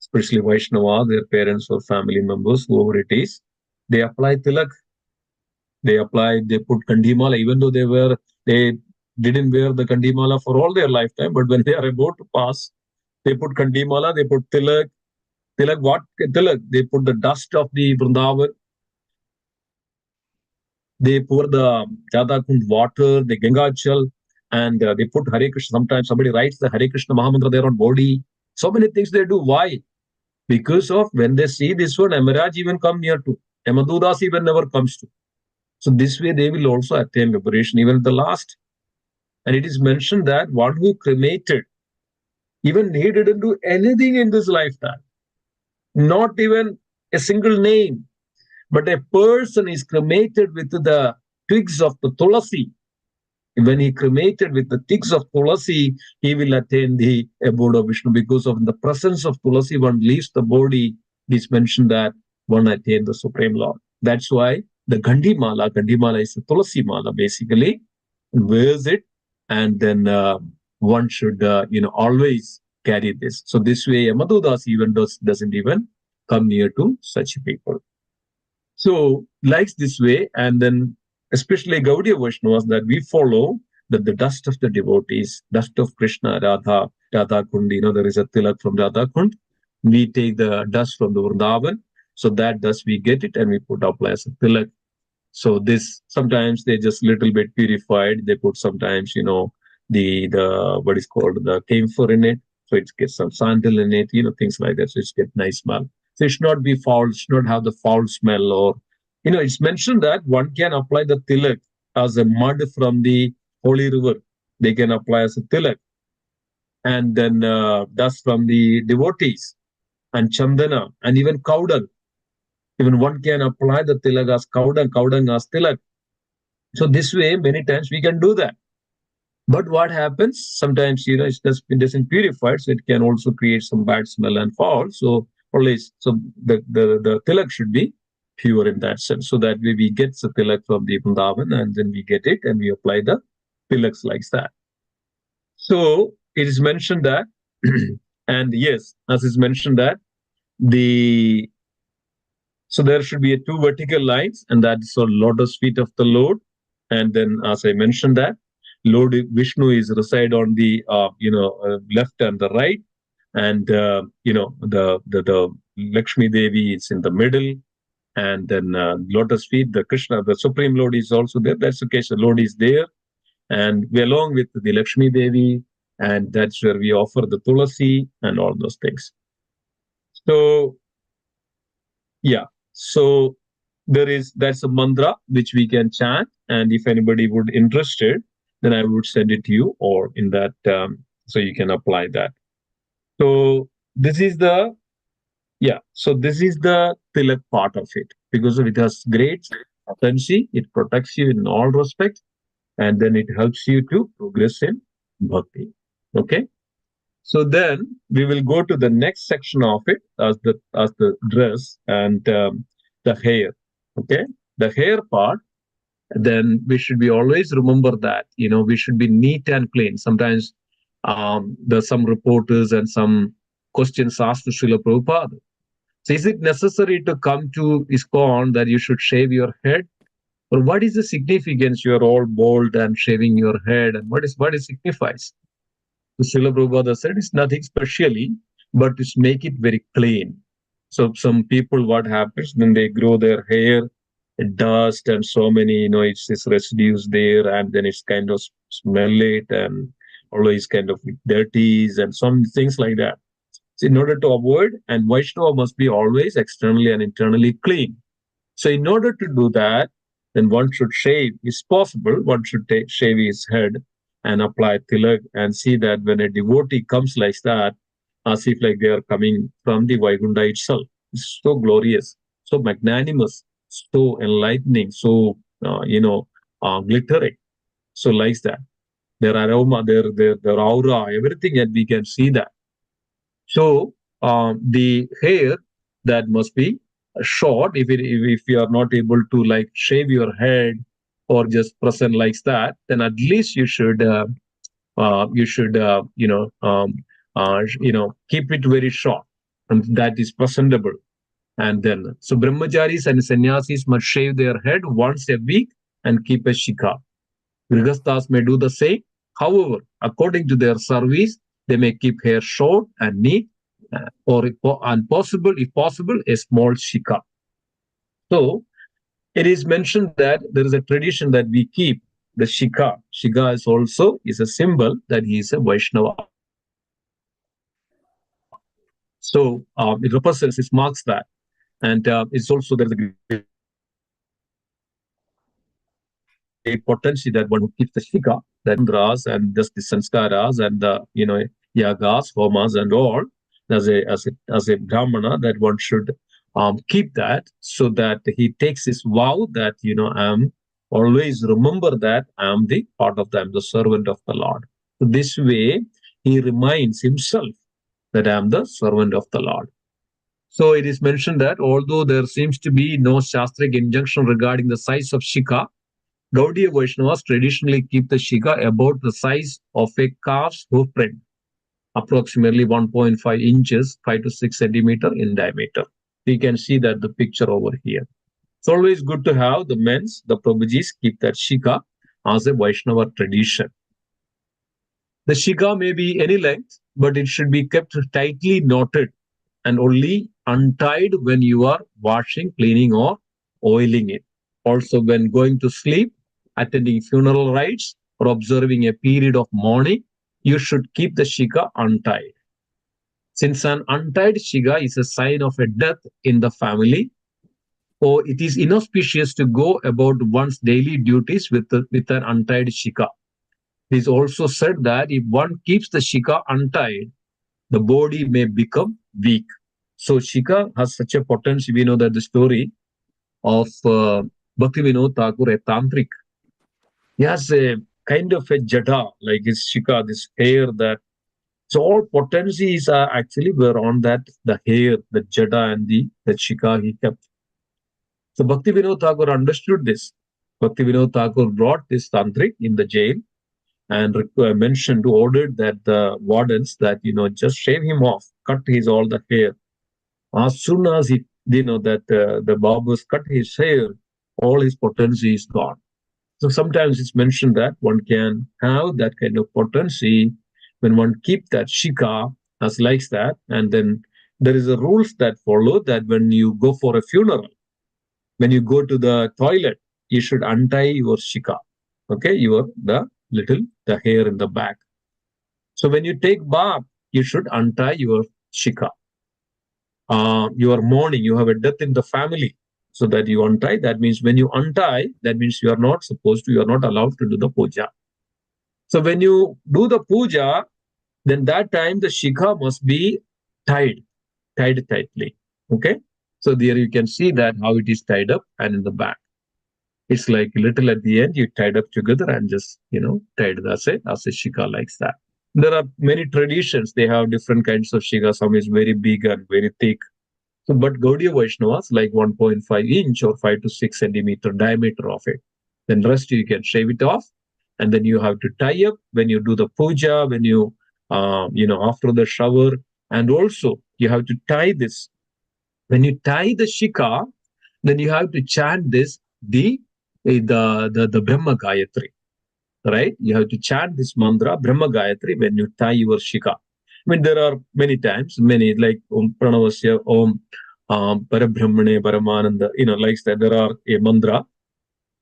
especially Vaishnava, their parents or family members, whoever it is, they apply tilak. They put kandimala, even though they didn't wear the kandimala for all their lifetime, but when they are about to pass, they put kandimala, they put tilak. Tilak, what tilak? They put the dust of the Vrindavan. They pour the Jada Kund water, the Ganga Jal, and they put Hare Krishna. Sometimes somebody writes the Hare Krishna Mahamantra there on body. So many things they do. Why? Because of when they see this one, Amaraj even come near to. Yamadudas even never comes to. So this way they will also attain liberation, even at the last. And it is mentioned that one who cremated, even he didn't do anything in this lifetime. Not even a single name. But a person is cremated with the twigs of the tulasi. When he cremated with the twigs of tulasi, he will attain the abode of Vishnu. Because of the presence of tulasi, one leaves the body. It is mentioned that one attains the Supreme Lord. That's why the Gandhimala is a tulasi mala basically, and wears it, and then one should always carry this. So this way, Madhudas even doesn't even come near to such people. So likes this way, and then especially Gaudiya Vaishnavas that we follow, that the dust of the devotees, dust of Krishna, Radha Kund, there is a tilak from Radha Kund. We take the dust from the Vrindavan, so that dust we get it and we put up as a tilak. So this, sometimes they just little bit purified. They put sometimes, the what is called the camphor in it. So it gets some sandal in it, things like that. So it gets nice smell. So it should not be foul, it should not have the foul smell. Or, it's mentioned that one can apply the tilak as a mud from the holy river. They can apply as a tilak. And then dust from the devotees and chandana and even cow dung. Even one can apply the tilak as cow dung as tilak. So this way, many times we can do that. But what happens? Sometimes, it doesn't purify, so it can also create some bad smell and foul. So always, the tilak should be pure in that sense. So that way we get the tilak from the Vrindavan, and then we get it and we apply the tilaks like that. So it is mentioned that, and yes, as is mentioned that so there should be two vertical lines, and that's the lotus feet of the Lord. And then, as I mentioned that, Lord Vishnu is reside on the left and the right, and the Lakshmi Devi is in the middle, and then lotus feet, the Krishna, the Supreme Lord is also there. That's the case. The Lord is there, and we along with the Lakshmi Devi, and that's where we offer the tulasi and all those things. So yeah, so that's a mantra which we can chant, and if anybody would interested, then I would send it to you, or in that so you can apply that. So this is the tilak part of it, because it has great potency. It protects you in all respects, and then it helps you to progress in bhakti. Okay. So then we will go to the next section of it as the dress and the hair. Okay, the hair part. Then we should be always remember that we should be neat and clean. Sometimes there's some reporters and some questions asked to Srila Prabhupada. So is it necessary to come to ISKCON that you should shave your head? Or what is the significance? You are all bald and shaving your head, and what it signifies? So Srila Prabhupada said it's nothing specially, but to make it very clean. So some people, what happens when they grow their hair, dust and so many, it's residues there, and then it's kind of smell it and always kind of dirty and some things like that. So in order to avoid, and Vaishnava must be always externally and internally clean. So in order to do that, then one should shave. It's possible one should shave his head and apply tilak and see that when a devotee comes like that, as if like they are coming from the Vaikuntha itself. It's so glorious, so magnanimous, so enlightening, so glittering. So like that, their aroma, their aura, everything, and we can see that. So the hair that must be short. If you are not able to like shave your head or just present like that, then at least you should keep it very short, and that is presentable. And then so brahmacharis and sannyasis must shave their head once a week and keep a shikha. Grihasthas may do the same. However, according to their service, they may keep hair short and neat, or if possible, a small shikha. So it is mentioned that there is a tradition that we keep the shikha. Shikha is a symbol that he is a Vaishnava. So it represents, it marks that, and it's also there is a great potency that one who keeps the shikha, that mantras and just the sanskaras and the yagas, homas and all, as a brahmana, that one should keep that, so that he takes his vow that I'm always remember that I'm the servant of the Lord. So this way he reminds himself that I'm the servant of the Lord. So it is mentioned that although there seems to be no shastric injunction regarding the size of shikha, Gaudiya Vaishnavas traditionally keep the shikha about the size of a calf's hoof print, approximately 1.5 inches, 5 to 6 centimeter in diameter. You can see that the picture over here. It's always good to have the men's, the Prabhujis keep that shikha as a Vaishnava tradition. The shikha may be any length, but it should be kept tightly knotted and only untied when you are washing, cleaning, or oiling it. Also, when going to sleep, attending funeral rites, or observing a period of mourning, you should keep the shikha untied. Since an untied shikha is a sign of a death in the family, or it is inauspicious to go about one's daily duties with an untied shikha. It is also said that if one keeps the shikha untied, the body may become weak. So shikha has such a potency. We know that the story of Bhaktivinoda Thakur, a tantric, he has a kind of a jada, like his shikha, this hair that. So all potencies are actually were on that, the hair, the jada, and the shikha he kept. So Bhaktivinoda Thakur understood this. Bhaktivinoda Thakur brought this tantric in the jail and ordered that the wardens that just shave him off, cut his all the hair. As soon as he that the barbers cut his hair, all his potency is gone. So sometimes it's mentioned that one can have that kind of potency when one keep that shikha as likes that, and then there is a rules that follow that when you go for a funeral, when you go to the toilet, you should untie your shikha. Okay, the hair in the back. So when you take bath, you should untie your shikha. You are mourning, you have a death in the family, so that you untie. That means when you untie, that means you are not allowed to do the puja. So when you do the puja, then that time the shikha must be tied tightly. Okay, so there you can see that how it is tied up, and in the back, it's like little at the end you tied up together and just tied as a shikha like that. There are many traditions. They have different kinds of shikha. Some is very big and very thick. So, but Gaudiya Vaishnavas like 1.5 inch or 5 to 6 centimeter diameter of it. Then rest you can shave it off, and then you have to tie up when you do the puja, when you after the shower, and also you have to tie this. When you tie the shikha, then you have to chant this the Brahma Gayatri. right? You have to chant this mantra, Brahma Gayatri, when you tie your shika. I mean, there are many times, many like Om Pranavasya, Om Parabrahmane, Paramananda, like that. There are a mantra,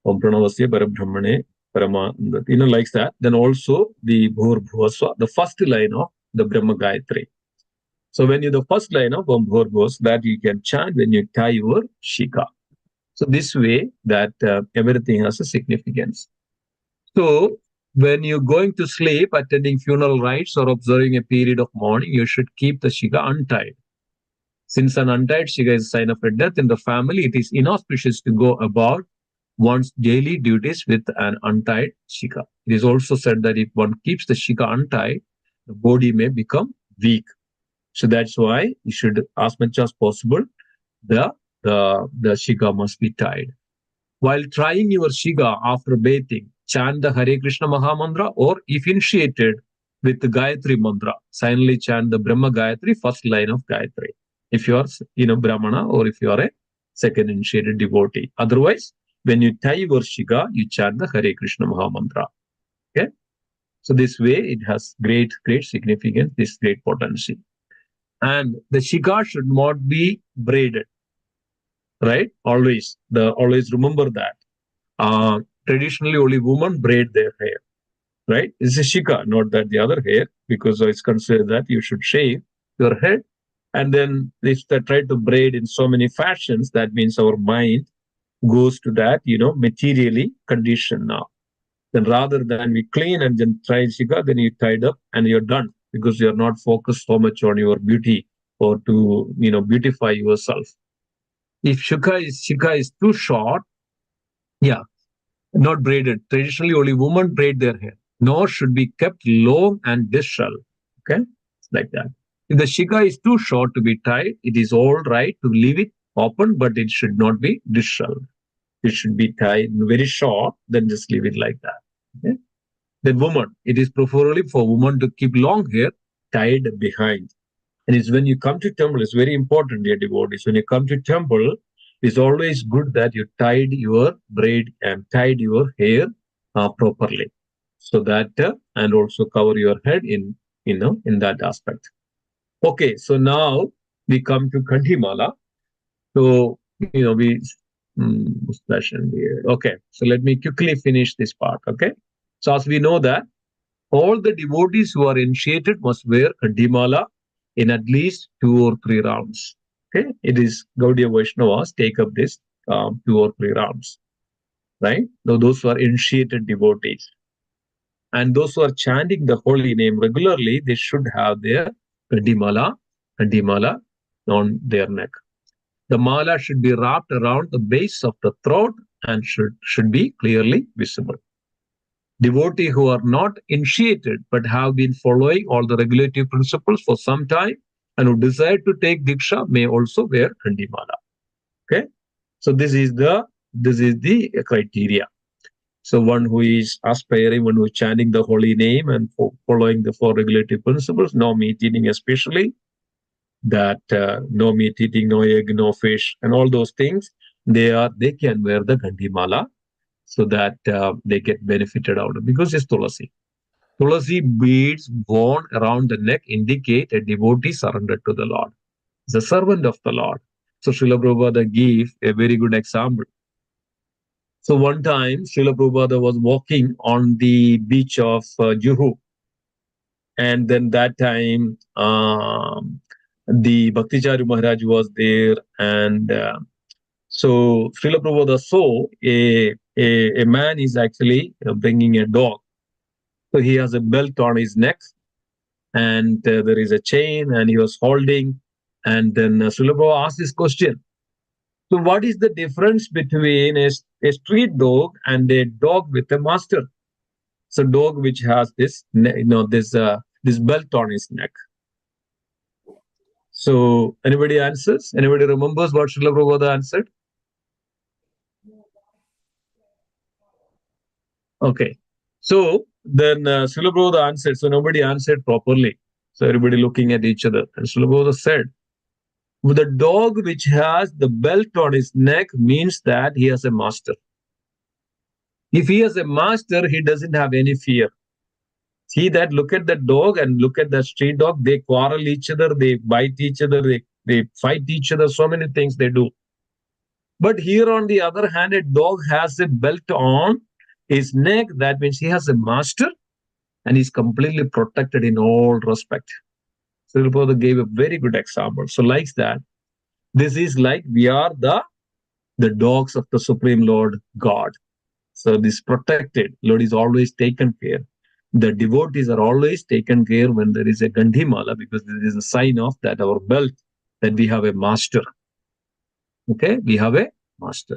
Om Pranavasya, Parabrahmane, Paramananda, like that. Then also the Bhur Bhuvaswa, the first line of the Brahma Gayatri. So when you the first line of Om Bhur Bhuvas, that you can chant when you tie your shika. So this way that everything has a significance. So when you're going to sleep, attending funeral rites or observing a period of mourning, you should keep the shika untied. Since an untied shika is a sign of a death in the family, it is inauspicious to go about one's daily duties with an untied shika. It is also said that if one keeps the shika untied, the body may become weak. So that's why you should, as much as possible, the shika must be tied. While trying your shiga after bathing, chant the Hare Krishna Mahamantra, or if initiated with the Gayatri mantra, silently chant the Brahma Gayatri, first line of Gayatri. If you are, Brahmana, or if you are a second initiated devotee. Otherwise, when you tie your shiga, you chant the Hare Krishna Mahamantra. Okay? So this way, it has great significance, this great potency. And the shiga should not be braided. Right? Always remember that. Traditionally, only women braid their hair. Right? It's a shika, not that the other hair, because it's considered that you should shave your head. And then if they try to braid in so many fashions, that means our mind goes to that, materially conditioned now. Then rather than we clean and then try shika, then you tied up and you're done because you're not focused so much on your beauty or to, beautify yourself. If shika is too short, yeah, not braided. Traditionally, only women braid their hair. Nor should be kept long and disheveled. Okay, it's like that. If the shika is too short to be tied, it is all right to leave it open, but it should not be disheveled. It should be tied very short, then just leave it like that. Okay? Then woman, it is preferably for women to keep long hair tied behind. And it's when you come to temple, it's very important, dear devotees. When you come to temple, it's always good that you tied your braid and tied your hair properly, so that and also cover your head in that aspect. Okay, so now we come to Kanthimala. So we session here. Okay, so let me quickly finish this part. Okay, so as we know that all the devotees who are initiated must wear Kanthimala in at least 2 or 3 rounds. Okay, it is Gaudiya Vaishnavas take up this 2 or 3 rounds, right? Now, those who are initiated devotees and those who are chanting the holy name regularly, they should have their Kanthimala on their neck. The mala should be wrapped around the base of the throat and should be clearly visible. Devotees who are not initiated but have been following all the regulative principles for some time and who desire to take diksha may also wear Kanthimala. Okay, so this is the criteria. So one who is aspiring, one who is chanting the holy name and following the 4 regulative principles, no meat eating especially, that no meat eating, no egg, no fish, and all those things, they can wear the Kanthimala so that they get benefited out of it, because it's Tulasi. Tulasi beads worn around the neck indicate a devotee surrendered to the Lord. It's a servant of the Lord. So Srila Prabhupada gave a very good example. So one time, Srila Prabhupada was walking on the beach of Juhu. And then that time, the Bhakticharu Maharaj was there. And so Srila Prabhupada saw a man is actually bringing a dog. So he has a belt on his neck and there is a chain and he was holding. And then Srila Prabhupada asked this question. So what is the difference between a street dog and a dog with a master? So dog which has this belt on his neck. So anybody answers? Anybody remembers what Srila Prabhupada answered? Okay. So then Srila Prabhupada answered. So nobody answered properly. So everybody looking at each other. And Srila Prabhupada said, the dog which has the belt on his neck means that he has a master. If he has a master, he doesn't have any fear. See that, look at that dog and look at the street dog, they quarrel each other, they bite each other, they fight each other, so many things they do. But here on the other hand, a dog has a belt on his neck. That means he has a master and he's completely protected in all respect. So Prabhupada gave a very good example. So like that, this is like we are the dogs of the Supreme Lord God. So this protected, Lord is always taken care. The devotees are always taken care when there is a Gandhimala, because this is a sign of that our belt, that we have a master. Okay, we have a master.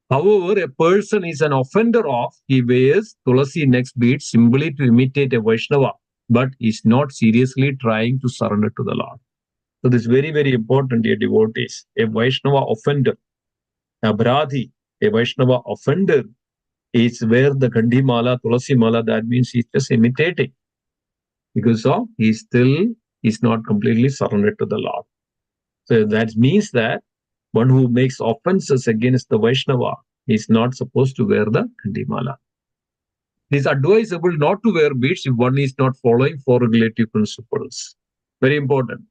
However, a person is an offender of, he wears Tulasi next bead simply to imitate a Vaisnava, but is not seriously trying to surrender to the Lord. So this is very, very important, dear devotees. A Vaishnava offender, a Bradhi, a Vaishnava offender is where the Gandhimala, Tulasi Mala, that means he's just imitating. Because of he's not completely surrendered to the Lord. So that means that one who makes offenses against the Vaishnava is not supposed to wear the Gandhimala. It is advisable not to wear beads if one is not following four regulative principles. Very important.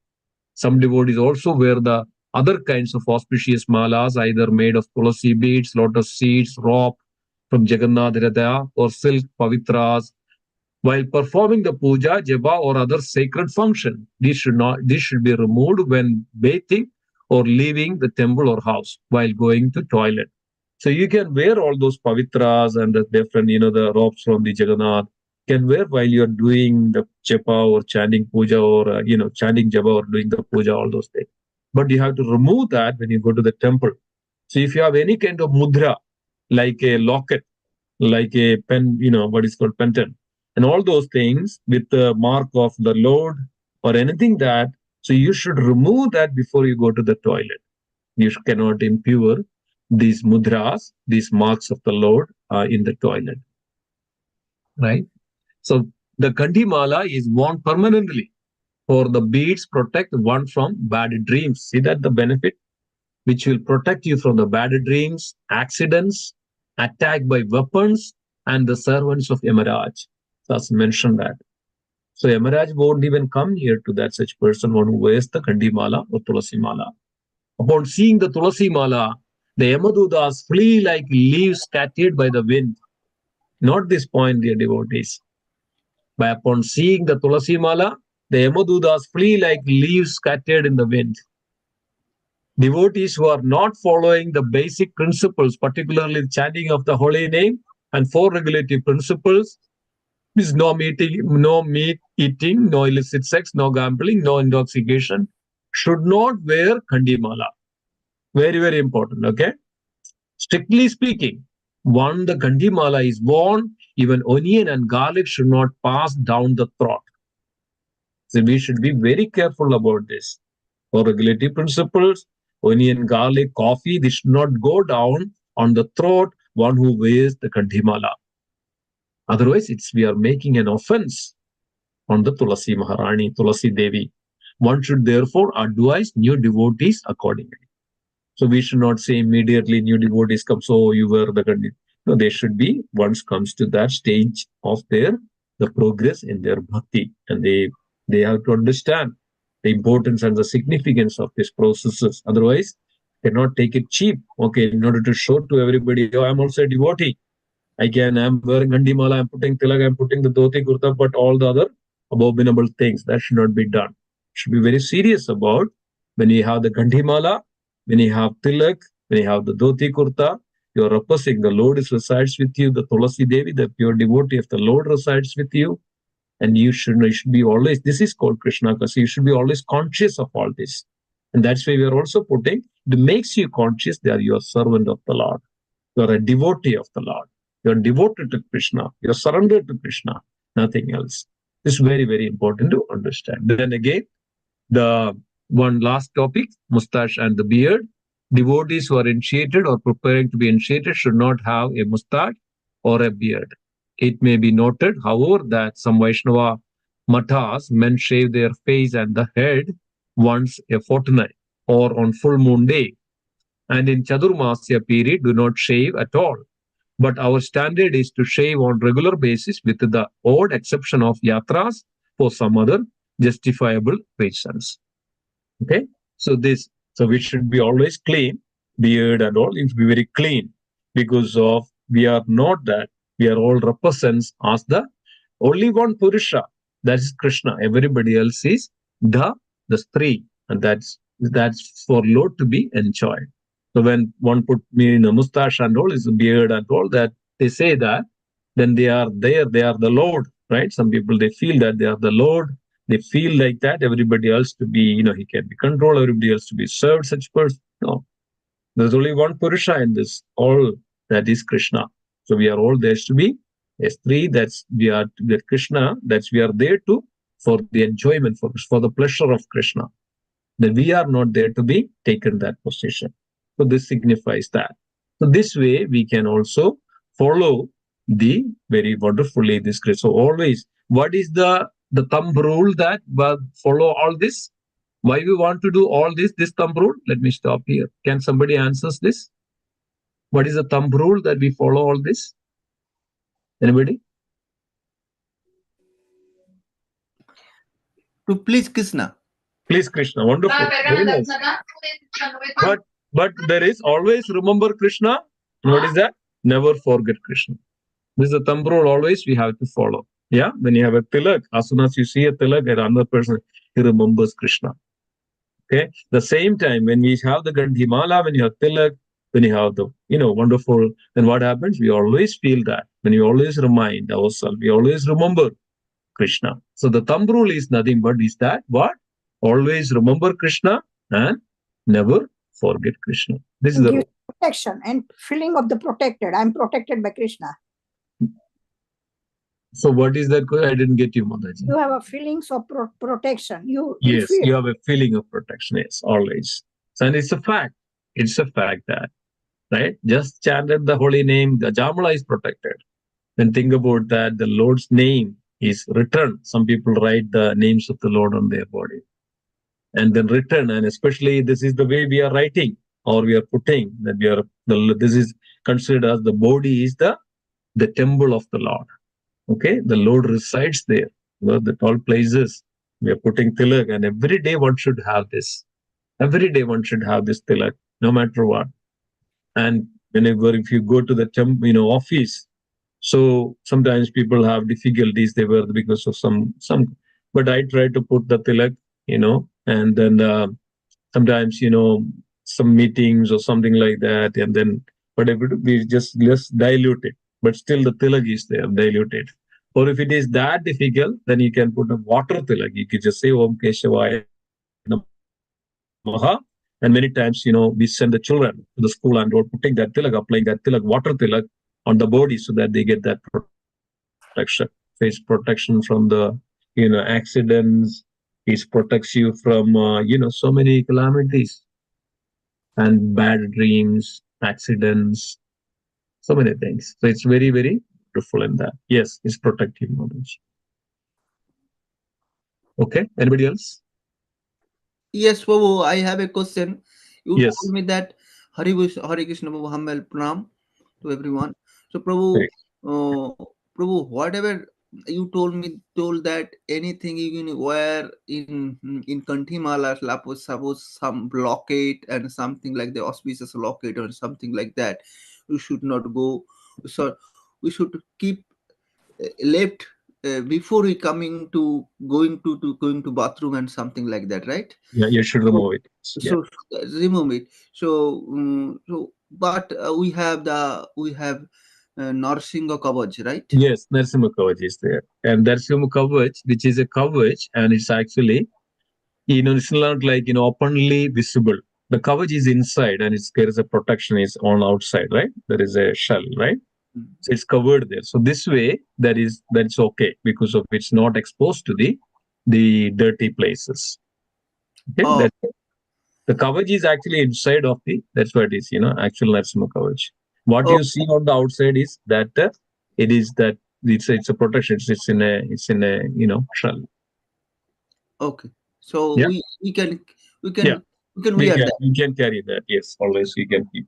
Some devotees also wear the other kinds of auspicious malas, either made of tulasi beads, lotus seeds, rope from Jagannath Hridaya, or silk pavitras, while performing the puja, japa, or other sacred function. This should be removed when bathing or leaving the temple or house while going to toilet. So you can wear all those pavitras and the different, the robes from the Jagannath. You can wear while you're doing the japa or chanting puja or, chanting japa or doing the puja, all those things. But you have to remove that when you go to the temple. So if you have any kind of mudra, like a locket, like a pen, what is called penton, and all those things with the mark of the Lord or anything that, so you should remove that before you go to the toilet. You cannot impure these mudras, these marks of the Lord in the toilet. Right? So the Gandhimala is worn permanently, for the beads protect one from bad dreams. See that the benefit, which will protect you from the bad dreams, accidents, attack by weapons, and the servants of Yamaraj. Thus mentioned that. So Yamaraj won't even come near to that such person, one who wears the Gandhimala or Tulasi Mala. Upon seeing the Tulasi Mala, the Yamadutas flee like leaves scattered by the wind. Note this point, dear devotees. By upon seeing the Tulasi Mala, the Yamadutas flee like leaves scattered in the wind. Devotees who are not following the basic principles, particularly the chanting of the holy name and four regulative principles, is no meat eating, no illicit sex, no gambling, no intoxication, should not wear Gandhimala. Very, very important, okay? Strictly speaking, when the Gandhimala is worn, even onion and garlic should not pass down the throat. So we should be very careful about this. For regulative principles, onion, garlic, coffee, this should not go down on the throat, one who wears the Gandhimala. Otherwise, we are making an offense on the Tulasi Maharani, Tulasi Devi. One should therefore advise new devotees accordingly. So we should not say immediately new devotees come, so you wear the Gandhi. No, they should be, once comes to that stage of the progress in their bhakti. And they have to understand the importance and the significance of these processes. Otherwise, they cannot take it cheap. Okay, in order to show to everybody, oh, I'm also a devotee. I'm wearing Gandhimala, I'm putting tilak, I'm putting the dhoti kurta, but all the other abominable things, that should not be done. Should be very serious about when you have the Gandhimala, when you have tilak, when you have the dhoti kurta, you are representing the Lord resides with you, the Tulasi Devi, the pure devotee of the Lord resides with you. And you should be always, this is called Krishna Kasi, you should be always conscious of all this. And that's why we are also putting, it makes you conscious that you are a servant of the Lord. You are a devotee of the Lord. You are devoted to Krishna. You are surrendered to Krishna, nothing else. This is very, very important to understand. Then again, the one last topic, mustache and the beard. Devotees who are initiated or preparing to be initiated should not have a mustache or a beard. It may be noted, however, that some Vaishnava mathas, men shave their face and the head once a fortnight or on full moon day. And in Chadurmasya period, do not shave at all. But our standard is to shave on regular basis with the odd exception of yatras for some other justifiable reasons. Okay, so we should be always clean, beard and all needs to be very clean, because of we are not that, we are all represents as the only one Purusha, that is Krishna. Everybody else is the Stree, and that's for Lord to be enjoyed. So when one put me in a mustache and all, is a beard and all that, they say that, then they are there, they are the Lord, right? Some people, they feel that they are the Lord. They feel like that everybody else to be, he can be controlled, everybody else to be served, such person. No, there's only one Purusha in this all, that is Krishna. So we are all there to be a Stree, that's we are that Krishna, that's we are there to for the enjoyment, for the pleasure of Krishna. That we are not there to be taken that position. So this signifies that. So this way we can also follow the very wonderfully this Krishna. So always, what is the thumb rule that follow all this? Why we want to do all this thumb rule? Let me stop here. Can somebody answers this? What is the thumb rule that we follow all this? Anybody? To please Krishna. Please Krishna. Wonderful. Very nice. But there is always remember Krishna. What is that? Never forget Krishna. This is the thumb rule always we have to follow. Yeah, when you have a tilak, as soon as you see a tilak and another person, he remembers Krishna. Okay. The same time when we have the Gandhimala, when you have tilak, when you have the wonderful, then what happens? We always feel that. When we always remind ourselves, we always remember Krishna. So the thumb rule is nothing but is that what? Always remember Krishna and never forget Krishna. This is the rule. Protection and feeling of the protected. I'm protected by Krishna. So what is that? I didn't get you, Mataji. You have a feelings of protection. Yes, you have a feeling of protection. Yes, always. So, and it's a fact. It's a fact that, right? Just chanted the holy name, the Jamala is protected. Then think about that, the Lord's name is written. Some people write the names of the Lord on their body. And then written, and especially this is the way we are writing or we are putting, that this is considered as the body is the temple of the Lord. Okay, the Lord resides there. The all places we are putting tilak, and every day one should have this. Every day one should have this tilak, no matter what. And whenever if you go to the office, so sometimes people have difficulties. They were because of some. But I try to put the tilak, and then sometimes some meetings or something like that, and then whatever we just dilute it. But still the tilak is there, diluted. Or if it is that difficult, then you can put a water tilak. You can just say Om Keshavaya Namaha. And many times, we send the children to the school and we're putting that tilak, applying that tilak, water tilak on the body so that they get that protection, face protection from the, accidents. It protects you from, so many calamities and bad dreams, accidents, so many things. So it's very, very beautiful in that. Yes, it's protective knowledge. Okay, anybody else? Yes, Prabhu, I have a question. You Yes. told me that Hare Krishna, Prabhu, humble pranam to everyone. So, Prabhu, Prabhu, whatever you told that anything you can wear in Kanthimala, suppose some locket and something like the auspicious locket or something like that, you should not go. So, we should keep left before we going to bathroom and something like that, right? Yeah, you should remove it. Yeah. So remove it. So but we have Narsinga Kavach, right? Yes, Narsimha Kavach is there, and Narsimha Kavach, which is a kavach, and it's actually it's not like openly visible. The kavach is inside, and there is a protection is on outside, right? There is a shell, right? So it's covered there. So this way, that's okay because of it's not exposed to the dirty places. Okay, Oh. the kavach is actually inside of that's what it is, actual Narsimha Kavach. What you see on the outside is that it's a protection. It's in a shell. Okay, so Yeah. we can Yeah. wear that. You can carry that. Yes, always we can keep.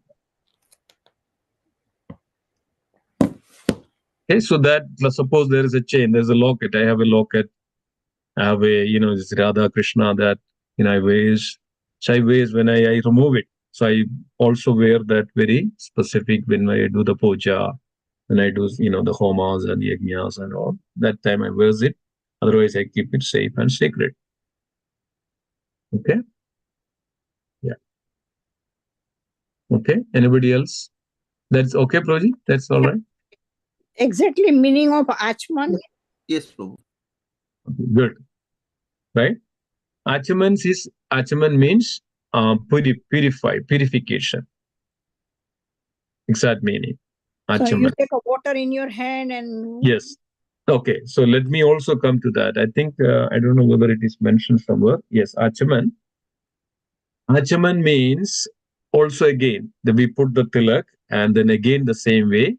Okay, so that, let's suppose there is a chain, there's a locket. I have a locket. I have a, this Radha Krishna that, I wear. So I wear when I remove it. So I also wear that very specific when I do the puja, when I do, the homas and yajnas and all. That time I wear it. Otherwise, I keep it safe and sacred. Okay. Yeah. Okay. Anybody else? That's okay, Prji? That's all right? Exactly meaning of Achman? Yes, Prabhu. Good. Right? Achaman means purification. Exact meaning. So you Achaman. take a water in your hand and... Yes. Okay. So let me also come to that. I think, I don't know whether it is mentioned somewhere. Yes, Achaman. Achaman means also again, we put the tilak and then again the same way,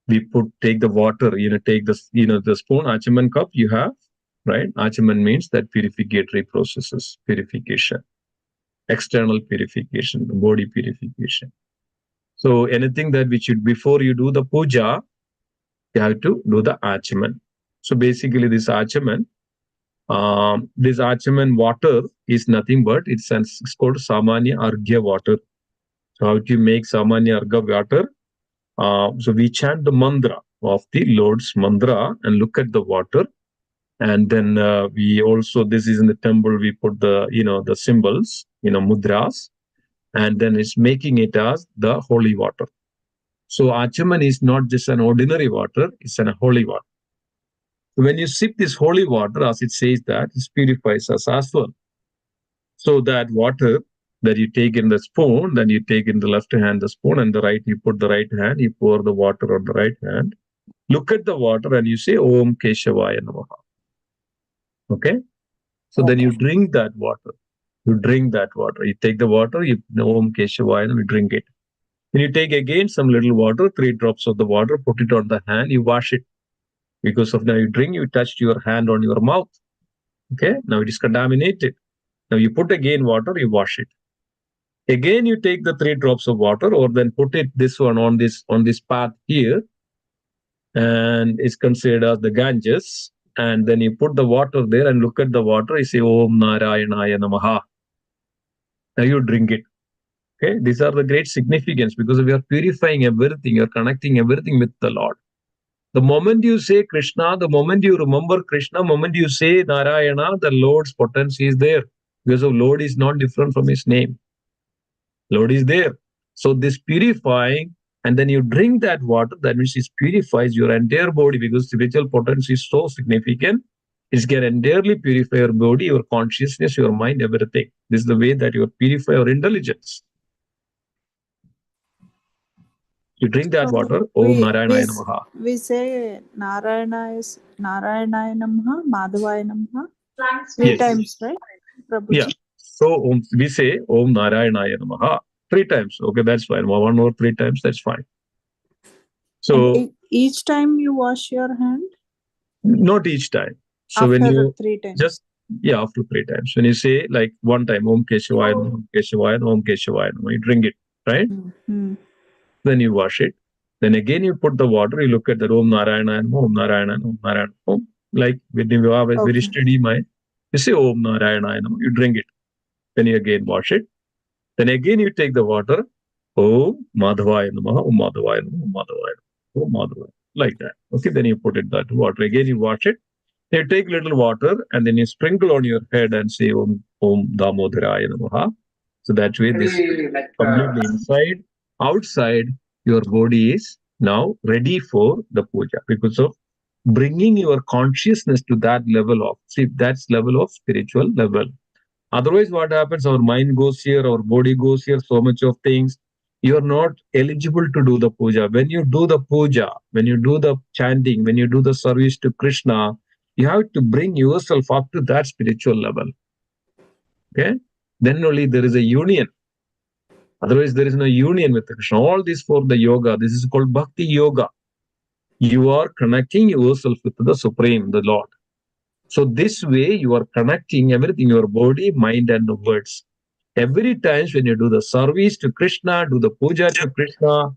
we take the water, take the, the spoon, Achaman cup you have, right? Achaman means that purificatory processes, purification, external purification, the body purification. So anything that which should, before you do the puja, you have to do the Achaman. So basically this Achaman water is nothing but it's called Samanya Arghya water. So how do you make Samanya Arghya water? So we chant the mantra of the Lord's mantra and look at the water. And then we also, this is in the temple, we put the, the symbols, mudras, and then it's making it as the holy water. So Achaman is not just an ordinary water, it's an holy water. When you sip this holy water, as it says that, it purifies us as well. So that water that you take in the spoon, then you take in the left hand the spoon, and the right, you put the right hand, you pour the water on the right hand. Look at the water and you say, Om Keshavaya Namaha. Okay? So then you drink that water. You drink that water. You take the water, you Om Keshavaya, you drink it. Then you take again some little water, 3 drops of the water, put it on the hand, you wash it. Because of now you drink, you touched your hand on your mouth. Okay? Now it is contaminated. Now you put again water, you wash it. Again, you take the 3 drops of water, or then put it this one on this path here, and it's considered as the Ganges. And then you put the water there and look at the water. You say Om Narayanaya Namaha. Now you drink it. Okay, these are the great significance because we are purifying everything. You're connecting everything with the Lord. The moment you say Krishna, the moment you remember Krishna, the moment you say Narayana, the Lord's potency is there. Because the Lord is not different from his name. Lord is there. So this purifying, and then you drink that water, that means it purifies your entire body because spiritual potency is so significant. It can entirely purify your body, your consciousness, your mind, everything. This is the way that you purify your intelligence. You drink that water, Om Narayanaya Namaha. We say Narayana Namaha, Madhavaya Namaha 3 times, right? Prabhuji? Yeah. So we say Om Narayanaya Namaha 3 times. Okay, that's fine. 1 or 3 times, that's fine. So and each time you wash your hand? Not each time. So after when you 3 times. Just after 3 times. When you say like 1 time Om Keshavaya, Om Keshavaya, Om Keshavaya, you drink it, right? Mm-hmm. Then you wash it. Then again you put the water, you look at the Om Narayana, Om Narayana, Om Narayana. Om. Like when you have a very steady mind, you say Om Narayana, you drink it. Then you again wash it. Then again you take the water, Om Madhavaya Namaha, Om Madhavaya Namaha, Om Madhavaya Namaha, Om Madhavaya. Like that. Okay, then you put it that water. Again you wash it. You take little water and then you sprinkle on your head and say Om Damodaraya Namaha. So that way this completely inside, outside, your body is now ready for the puja because of bringing your consciousness to that level of, that's level of spiritual level. Otherwise, what happens? Our mind goes here, our body goes here, so much of things. You are not eligible to do the puja. When you do the puja, when you do the chanting, when you do the service to Krishna, you have to bring yourself up to that spiritual level. Okay? Then only there is a union. Otherwise, there is no union with Krishna. All this for the yoga. This is called Bhakti Yoga. You are connecting yourself with the Supreme, the Lord. So this way, you are connecting everything, your body, mind, and the words. Every time when you do the service to Krishna, do the puja to Krishna,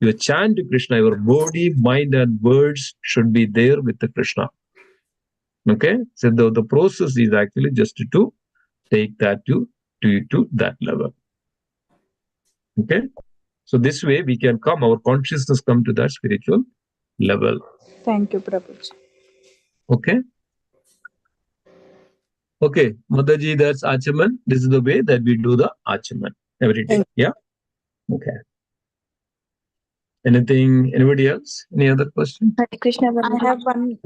your chant to Krishna, your body, mind, and words should be there with the Krishna. Okay, so the process is actually just to take that to that level. Okay, so this way we can come, our consciousness come to that spiritual level. Thank you, Prabhuji. Okay. Okay, Mataji, that's Achaman. This is the way that we do the Achaman every day. Yeah. Okay. Anybody else? Any other question? Hare Krishna. I have one.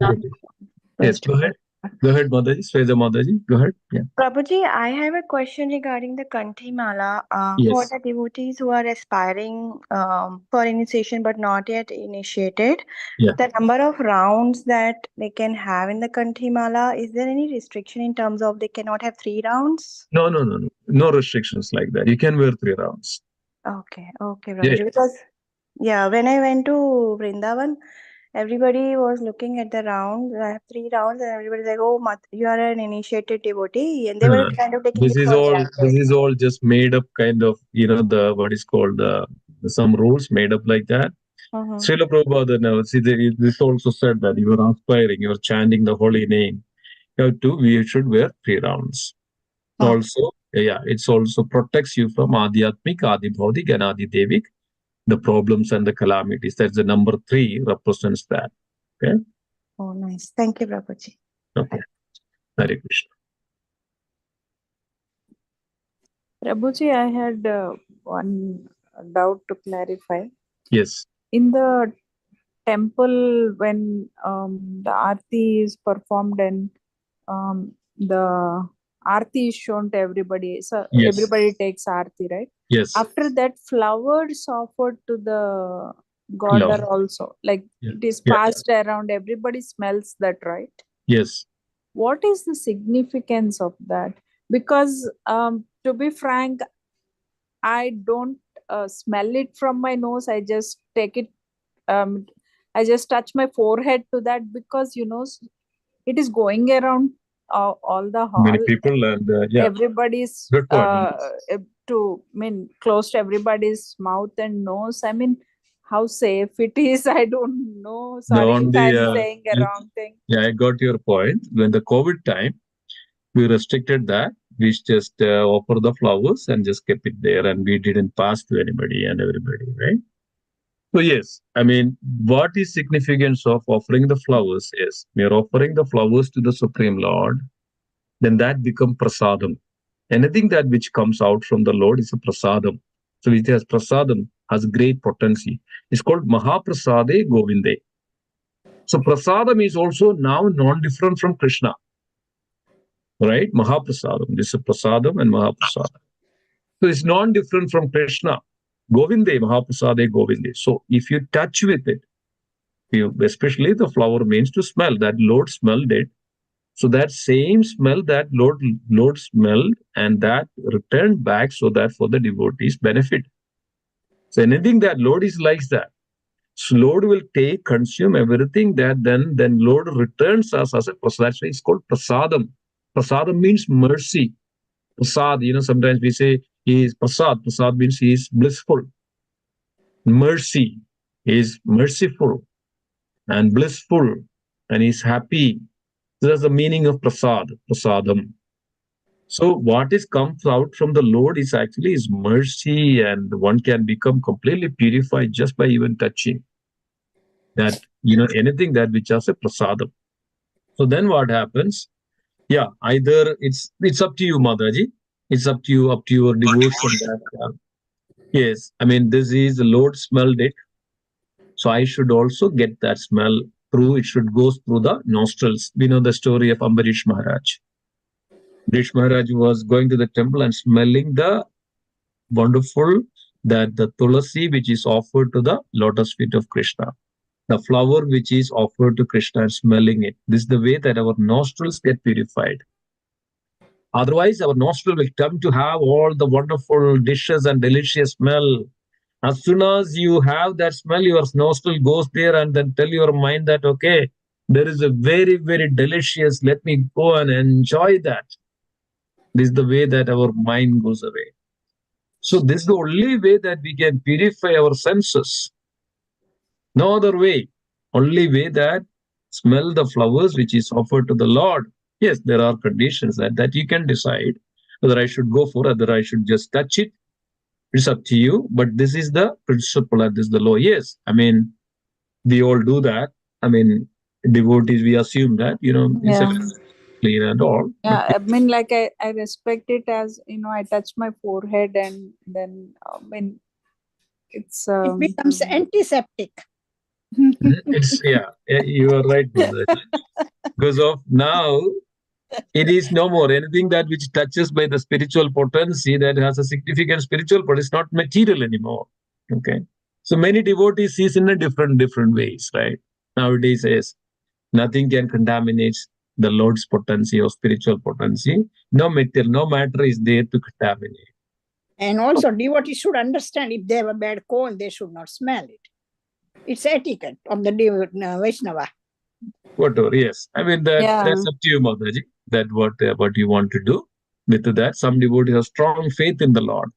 Yes, go ahead. Go ahead, Mataji. Sweda Mataji. Go ahead. Yeah. Prabhuji, I have a question regarding the Kanthi Mala. For Yes. the devotees who are aspiring for initiation but not yet initiated, Yeah. the number of rounds that they can have in the Kanthi Mala, is there any restriction in terms of they cannot have 3 rounds? No. No restrictions like that. You can wear 3 rounds. Okay, Yeah. Prabhuji. Because, when I went to Vrindavan, everybody was looking at the rounds. I have 3 rounds, and everybody's like, "Oh, you are an initiated devotee," and they were kind of taking This it is for all. granted. This is all just made up kind of. The what is called some rules made up like that. Srila Prabhupada now, see, this also said that you are aspiring, you are chanting the holy name. We should wear 3 rounds. Also, it's also protects you from Adhyatmik, Adi Bhautik, and Adi Devik, the problems and the calamities. That's the number 3 represents that. Okay. Oh, nice. Thank you, Prabhuji. Okay. Hare Krishna. Prabhuji, I had one doubt to clarify. Yes. In the temple, when the Aarti is performed and the Aarti is shown to everybody, so Yes. everybody takes Aarti, right? Yes. After that, flowers offered to the god Love. are also, like, Yeah. it is Yeah. passed around, everybody smells that, right? Yes. What is the significance of that? Because to be frank, I don't smell it from my nose. I just take it, I just touch my forehead to that, because it is going around all the hall. Many people and Everybody's Good point. Close to everybody's mouth and nose. I mean, how safe it is, I don't know. Sorry if I'm saying a wrong thing. Yeah, I got your point. When the COVID time, we restricted that. We just offer the flowers and just kept it there, and we didn't pass to anybody and everybody, right? So yes, I mean, what is significance of offering the flowers is we are offering the flowers to the Supreme Lord, then that become prasadam. Anything that which comes out from the Lord is a prasadam. So it has prasadam, has great potency. It's called Mahaprasade Govinde. So prasadam is also now non-different from Krishna. Right? Mahaprasadam. This is prasadam and Mahaprasadam. So it's non-different from Krishna. Govinde, Mahaprasade Govinde. So if you touch with it, especially the flower means to smell, that Lord smelled it. So that same smell that Lord smelled, and that returned back, so that for the devotees benefit. So anything that Lord is like that. So Lord will take, consume everything that then Lord returns us as a prasad. That's why it's called prasadam. Prasadam means mercy. Prasad, sometimes we say he is prasad. Prasad means he is blissful. Mercy, he is merciful and blissful, and he is happy. So that's the meaning of prasad, prasadam. So what is comes out from the Lord is actually his mercy, and one can become completely purified just by even touching that, anything that which has a prasadam. So then what happens? Yeah, either it's up to you, Mataji. It's up to you, up to your devotion. Yes, I mean, this is the Lord smelled it. So I should also get that smell through, it should go through the nostrils. We know the story of Ambarish Maharaj. Ambarish Maharaj was going to the temple and smelling the wonderful, that the tulasi which is offered to the lotus feet of Krishna. The flower which is offered to Krishna and smelling it. This is the way that our nostrils get purified. Otherwise, our nostril will come to have all the wonderful dishes and delicious smell. As soon as you have that smell, your nostril goes there and then tell your mind that, okay, there is a very, very delicious, let me go and enjoy that. This is the way that our mind goes away. So this is the only way that we can purify our senses. No other way. Only way that smell the flowers which is offered to the Lord. Yes, there are conditions that you can decide whether I should go for, whether I should just touch it. It's up to you. But this is the principle and this is the law. Yes, I mean, we all do that. I mean, devotees, we assume that, it's a Yeah. clean and all. Yeah, But I mean, like I respect it as, I touch my forehead and then, it's It becomes antiseptic. it's, you are right, Mother. Because of now, it is no more anything that which touches by the spiritual potency that has a significant spiritual, but it's not material anymore. Okay. So many devotees sees in a different ways, right? Nowadays, yes, nothing can contaminate the Lord's potency or spiritual potency. No material, no matter is there to contaminate. And also, devotees should understand if they have a bad cold, they should not smell it. It's etiquette of the Vaisnava. Whatever, yes. I mean, that's up to you, Mataji, that what you want to do with that. Some devotees have strong faith in the Lord.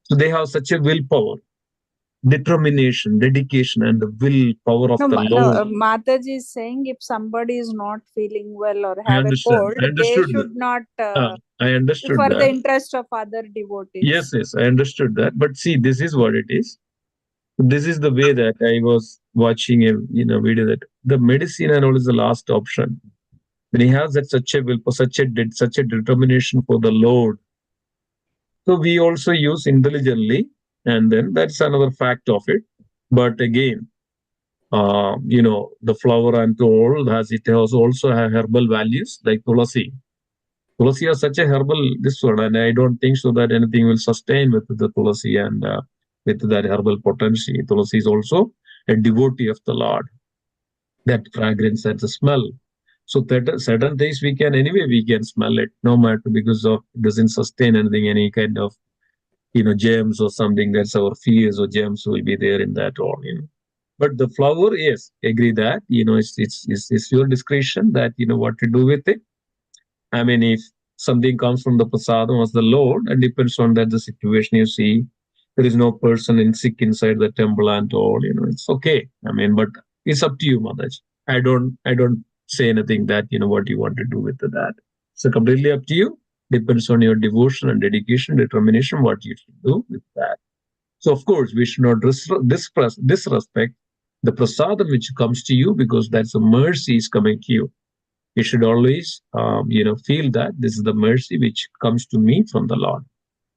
So they have such a willpower, determination, dedication, and the willpower of the Lord. Mataji is saying if somebody is not feeling well or I have a understand. cold, I they understood should not I understood for that. the interest of other devotees. Yes, I understood that. But see, this is what it is. This is the way that I was watching a video that the medicine and all is the last option. When he has that such a will, such a determination for the Lord, so we also use intelligently, and then that's another fact of it. But again, the flower and all it has also herbal values like tulasi. Tulasi has such a herbal this one, and I don't think so that anything will sustain with the tulasi and with that herbal potency. Tulasi is also a devotee of the Lord. That fragrance and the smell. So that certain things we can smell it, no matter because of it doesn't sustain anything, any kind of germs or something. That's our fears or germs will be there in that all. But the flower, yes, agree that it's your discretion that what to do with it. I mean, if something comes from the prasadam as the Lord, and depends on that the situation you see, there is no person in sick inside the temple and all, it's okay. I mean, but it's up to you, Madaj. I don't say anything that what you want to do with that. So completely up to you. Depends on your devotion and dedication, determination, what you should do with that. So of course, we should not disrespect the prasadam which comes to you, because that's a mercy is coming to you. You should always, feel that this is the mercy which comes to me from the Lord.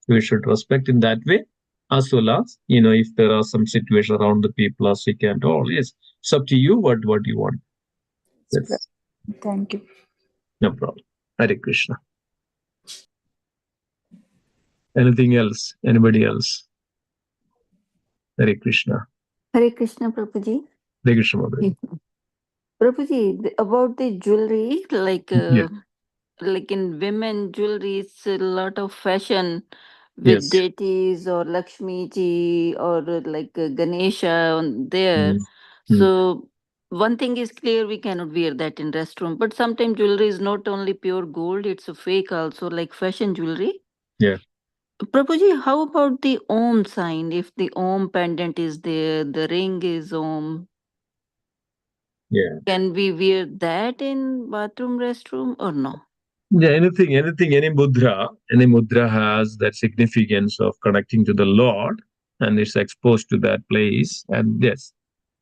So we should respect in that way, as well as, if there are some situation around the people are sick and all, yes, it's up to you what you want. Yes. Thank you. No problem. Hare Krishna. Anything else? Anybody else? Hare Krishna. Hare Krishna, Prabhuji. Hare Krishna, Mother. Prabhuji, about the jewelry, like Yeah. like in women jewelry, it's a lot of fashion with Yes. deities or Lakshmi ji or like Ganesha on there. Mm. So one thing is clear, we cannot wear that in restroom. But sometimes jewelry is not only pure gold, it's a fake also, like fashion jewelry. Yeah. Prabhuji, how about the Om sign? If the Om pendant is there, the ring is Om. Yeah. Can we wear that in bathroom, restroom, or no? Yeah, anything, any mudra has that significance of connecting to the Lord, and it's exposed to that place, and yes,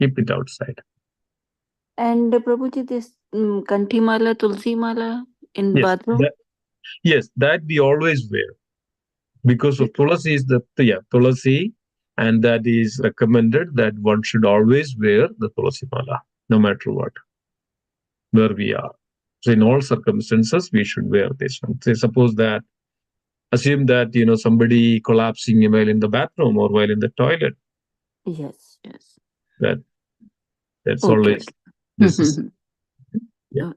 keep it outside. And Prabhuji, this Kanthi mala, Tulsi mala in bathroom? Yes, that we always wear, because of Tulasi is Tulasi, and that is recommended that one should always wear the Tulasi mala, no matter what, where we are. So in all circumstances, we should wear this one. Say, suppose that, assume that, somebody collapsing while in the bathroom or while in the toilet. Yes. That's Okay. always, this is, yeah.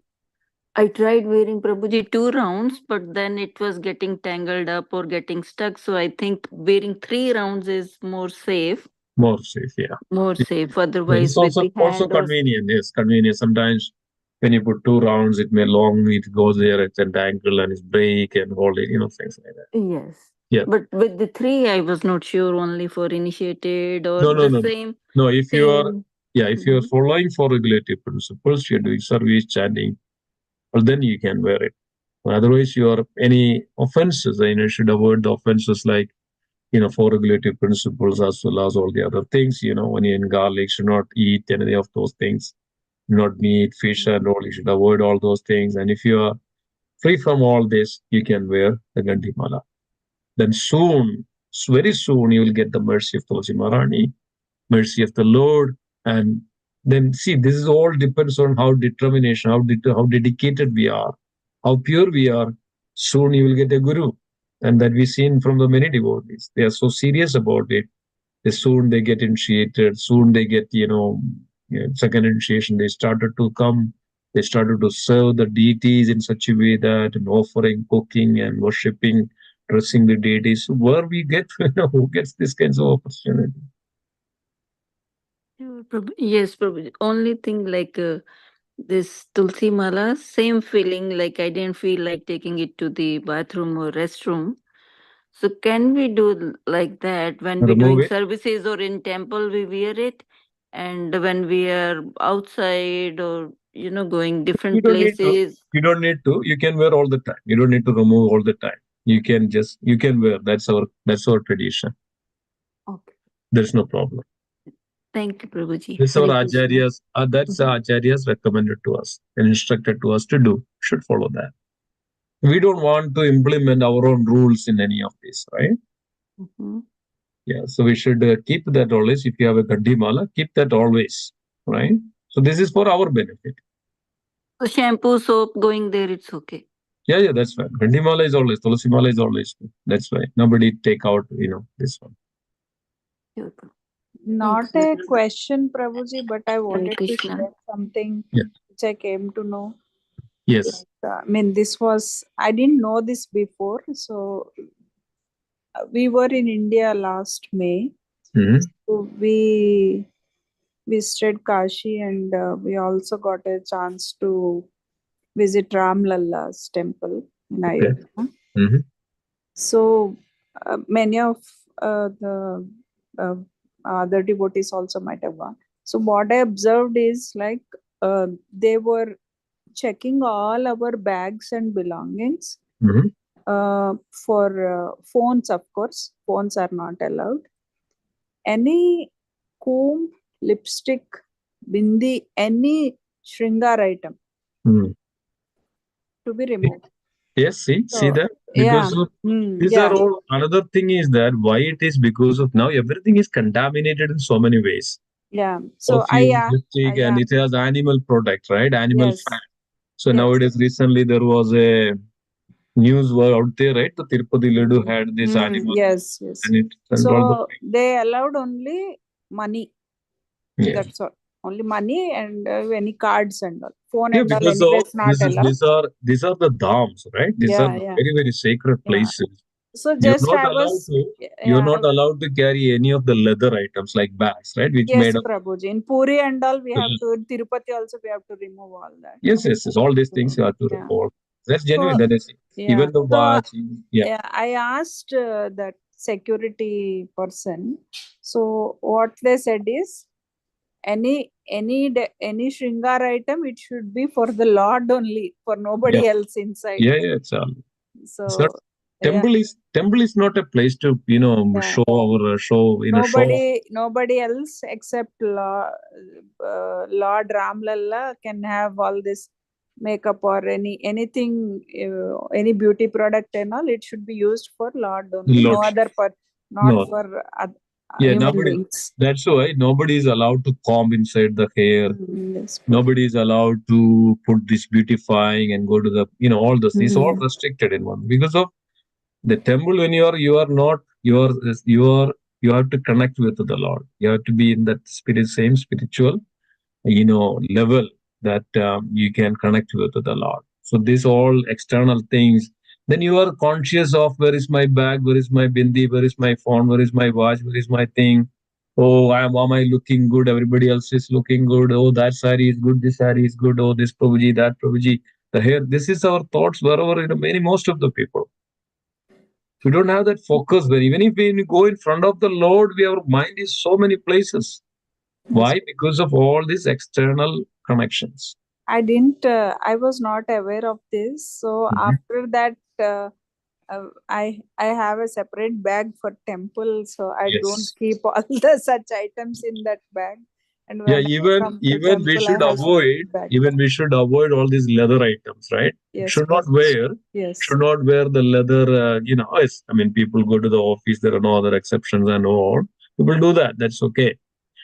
I tried wearing Prabhuji 2 rounds, but then it was getting tangled up or getting stuck. So I think wearing 3 rounds is more safe. More safe, yeah. More safe. Otherwise, It's also, with the hand convenient. Yes, convenient. Sometimes when you put 2 rounds, it may long, it goes there, it's entangled and it's break and all, things like that. Yes. Yeah. But with the 3, I was not sure only for initiated or No. the same. No, if you are, Same. if you are following four regulative principles, you're doing service, chanting, well, then you can wear it. Otherwise, you are any offenses, you should avoid the offenses like, four regulative principles as well as all the other things. Onion, garlic, should not eat any of those things, not meat, fish, and all. You should avoid all those things. And if you are free from all this, you can wear the Gandhimala. Then soon, very soon, you will get the mercy of Tulsi Maharani, mercy of the Lord. And then see, this is all depends on how determination, how dedicated we are, how pure we are. Soon you will get a guru. And that we've seen from the many devotees. They are so serious about it. Soon they get initiated. Soon they get, second initiation. They started to come. They started to serve the deities in such a way that in offering, cooking, and worshipping, dressing the deities. Where we get, who gets this kinds of opportunity? Sure, Prabhu. Yes, Prabhu. Only thing like this Tulsi Mala, same feeling like I didn't feel like taking it to the bathroom or restroom. So can we do like that when we're Remove doing it. services or in temple we wear it, and when we are outside or going You different don't need to. places? You don't need to. You can wear all the time. You don't need to remove all the time. You can wear. That's our tradition. Okay. There's no problem. Thank you, Prabhuji. This our Hare Krishna. acharyas. That's the acharyas recommended to us and instructed to us to do. Should follow that. We don't want to implement our own rules in any of this, right? Mhm. Yeah. So we should keep that always. If you have a Gandhimala, keep that always, right? So this is for our benefit. So shampoo, soap going there, it's okay. Yeah, that's fine. Gandhimala is always, Tulsi Mala is always. That's why nobody take out, this one. Sure, Prabhu. Not Thank a question, Prabhuji, but I wanted to Krishna. share something Yeah. which I came to know. Yes. I mean, I didn't know this before. So we were in India last May. Mhm. So we visited Kashi, and we also got a chance to visit Ram Lalla's temple in Okay. Ayodhya. Mhm. So many of the other devotees also might have gone. So what I observed is like they were checking all our bags and belongings. Mhm. For phones, of course, phones are not allowed. Any comb, lipstick, bindi, any shringar item Mhm. to be removed. Yes, see So, that? yeah. Because of these Yeah. are all. Another thing is that why it is because of now everything is contaminated in so many ways. Yeah. So Perfume, lipstick, and it has animal product, right? Animal yes. fat. So Yes. nowadays, recently there was a news were out there, right? The Tirupati Ledu had this animal, Yes. and it and all the So they allowed only money. yeah. That's all. Only money and any cards and all. Phone Yeah, and all because anyways not allowed. these are the dhams, right? These are Yeah, yeah. very, very sacred Yeah. places. So You're just not I allowed was to. You're yeah. not allowed to carry any of the leather items like bags, right? Which Yes, made up. Prabhuji. In Puri and all, we have to, in Tirupati also, we have to remove all that. Yes. All these things you have to Yeah. report. That's genuine. So, That is yeah. even the So, watch. Yeah. yeah, I asked that security person. So what they said is any shringar item, it should be for the Lord only, for nobody Yeah. else inside. Yeah. It's all. So Temple is not a place to show our show nobody else except Lord Ram Lalla can have all this makeup or anything, any beauty product and all. It should be used for Lord only, Lord. no other not No. for Yeah, human beings. that's why nobody is allowed to comb inside the hair. Yes, Nobody is allowed to put this beautifying and go to the all this. It's all restricted in one because of the temple. When you are not you have to connect with the Lord. You have to be in that same spiritual level that you can connect with the Lord. So these all external things. Then you are conscious of where is my bag, where is my bindi, where is my phone, where is my watch, where is my thing. Oh, am I looking good? Everybody else is looking good. Oh, that sari is good. This sari is good. Oh, this Prabhuji, that Prabhuji. The hair. This is our thoughts wherever many most of the people. We don't have that focus. When even if we go in front of the Lord, our mind is so many places. Why? Because of all these external connections. I didn't. I was not aware of this. So after that, I have a separate bag for temple, so I don't keep all the such items in that bag. And when I come to even we temple, should I have avoid bag. even we should avoid all these leather items, right? Yes, should not Prabhuji. wear should not wear the leather. Yes, I mean, people go to the office, there are no other exceptions and all. People do that. That's okay.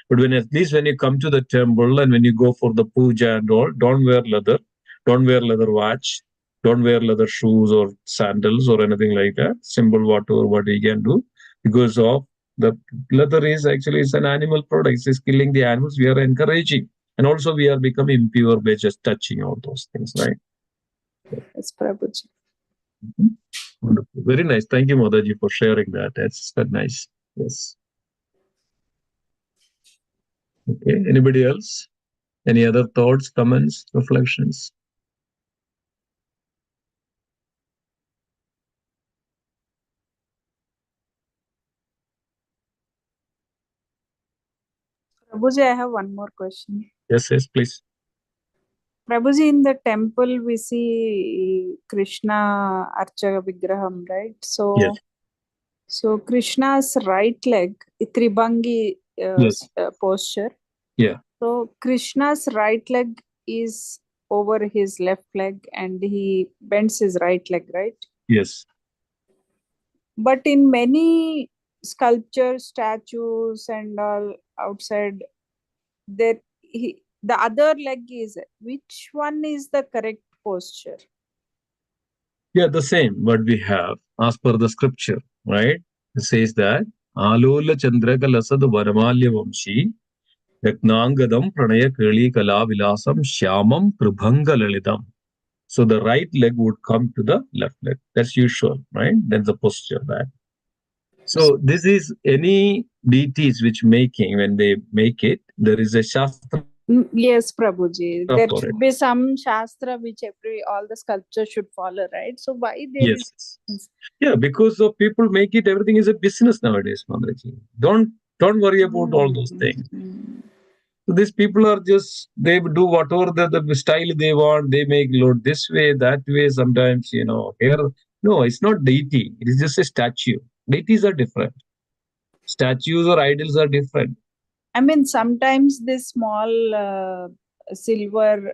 But at least when you come to the temple and when you go for the puja and all, don't wear leather, don't wear leather watch, don't wear leather shoes or sandals or anything like that. Simple whatever what you can do, because of the leather is actually an animal product. It's killing the animals. We are encouraging, and also we are becoming impure by just touching all those things, right? Yes, Prabhuji. Wonderful. Very nice. Thank you, Mataji, for sharing that. That's nice. Yes. Okay. Anybody else? Any other thoughts, comments, reflections? Prabhuji, I have one more question. Yes, please. Prabhuji, in the temple we see Krishna Archa Vigraham, right? So, yes. So Krishna's right leg, Tribangi posture. Yeah. So Krishna's right leg is over his left leg and he bends his right leg, right? Yes. But in many sculptures, statues and all outside, the other leg is, which one is the correct posture? Yeah, the same what we have as per the scripture, right? It says that Alola Chandraka Lasad Varamalya Vamshi Yaknangadam Pranaya Kali Kala Vilasam Shyamam Prabhanga Lalitam. So the right leg would come to the left leg. That's usual, right? That's the posture that. So this is any deities which making, when they make it, there is a shastra. Yes, Prabhuji. There should be some shastra which all the sculptures should follow, right? So why there is? Yeah, because of people make it, everything is a business nowadays, Mataji. Don't worry about all those things. So these people are just, they do whatever the style they want. They make load this way, that way. Sometimes, here. No, it's not deity. It is just a statue. Deities are different. Statues or idols are different. I mean, sometimes this small silver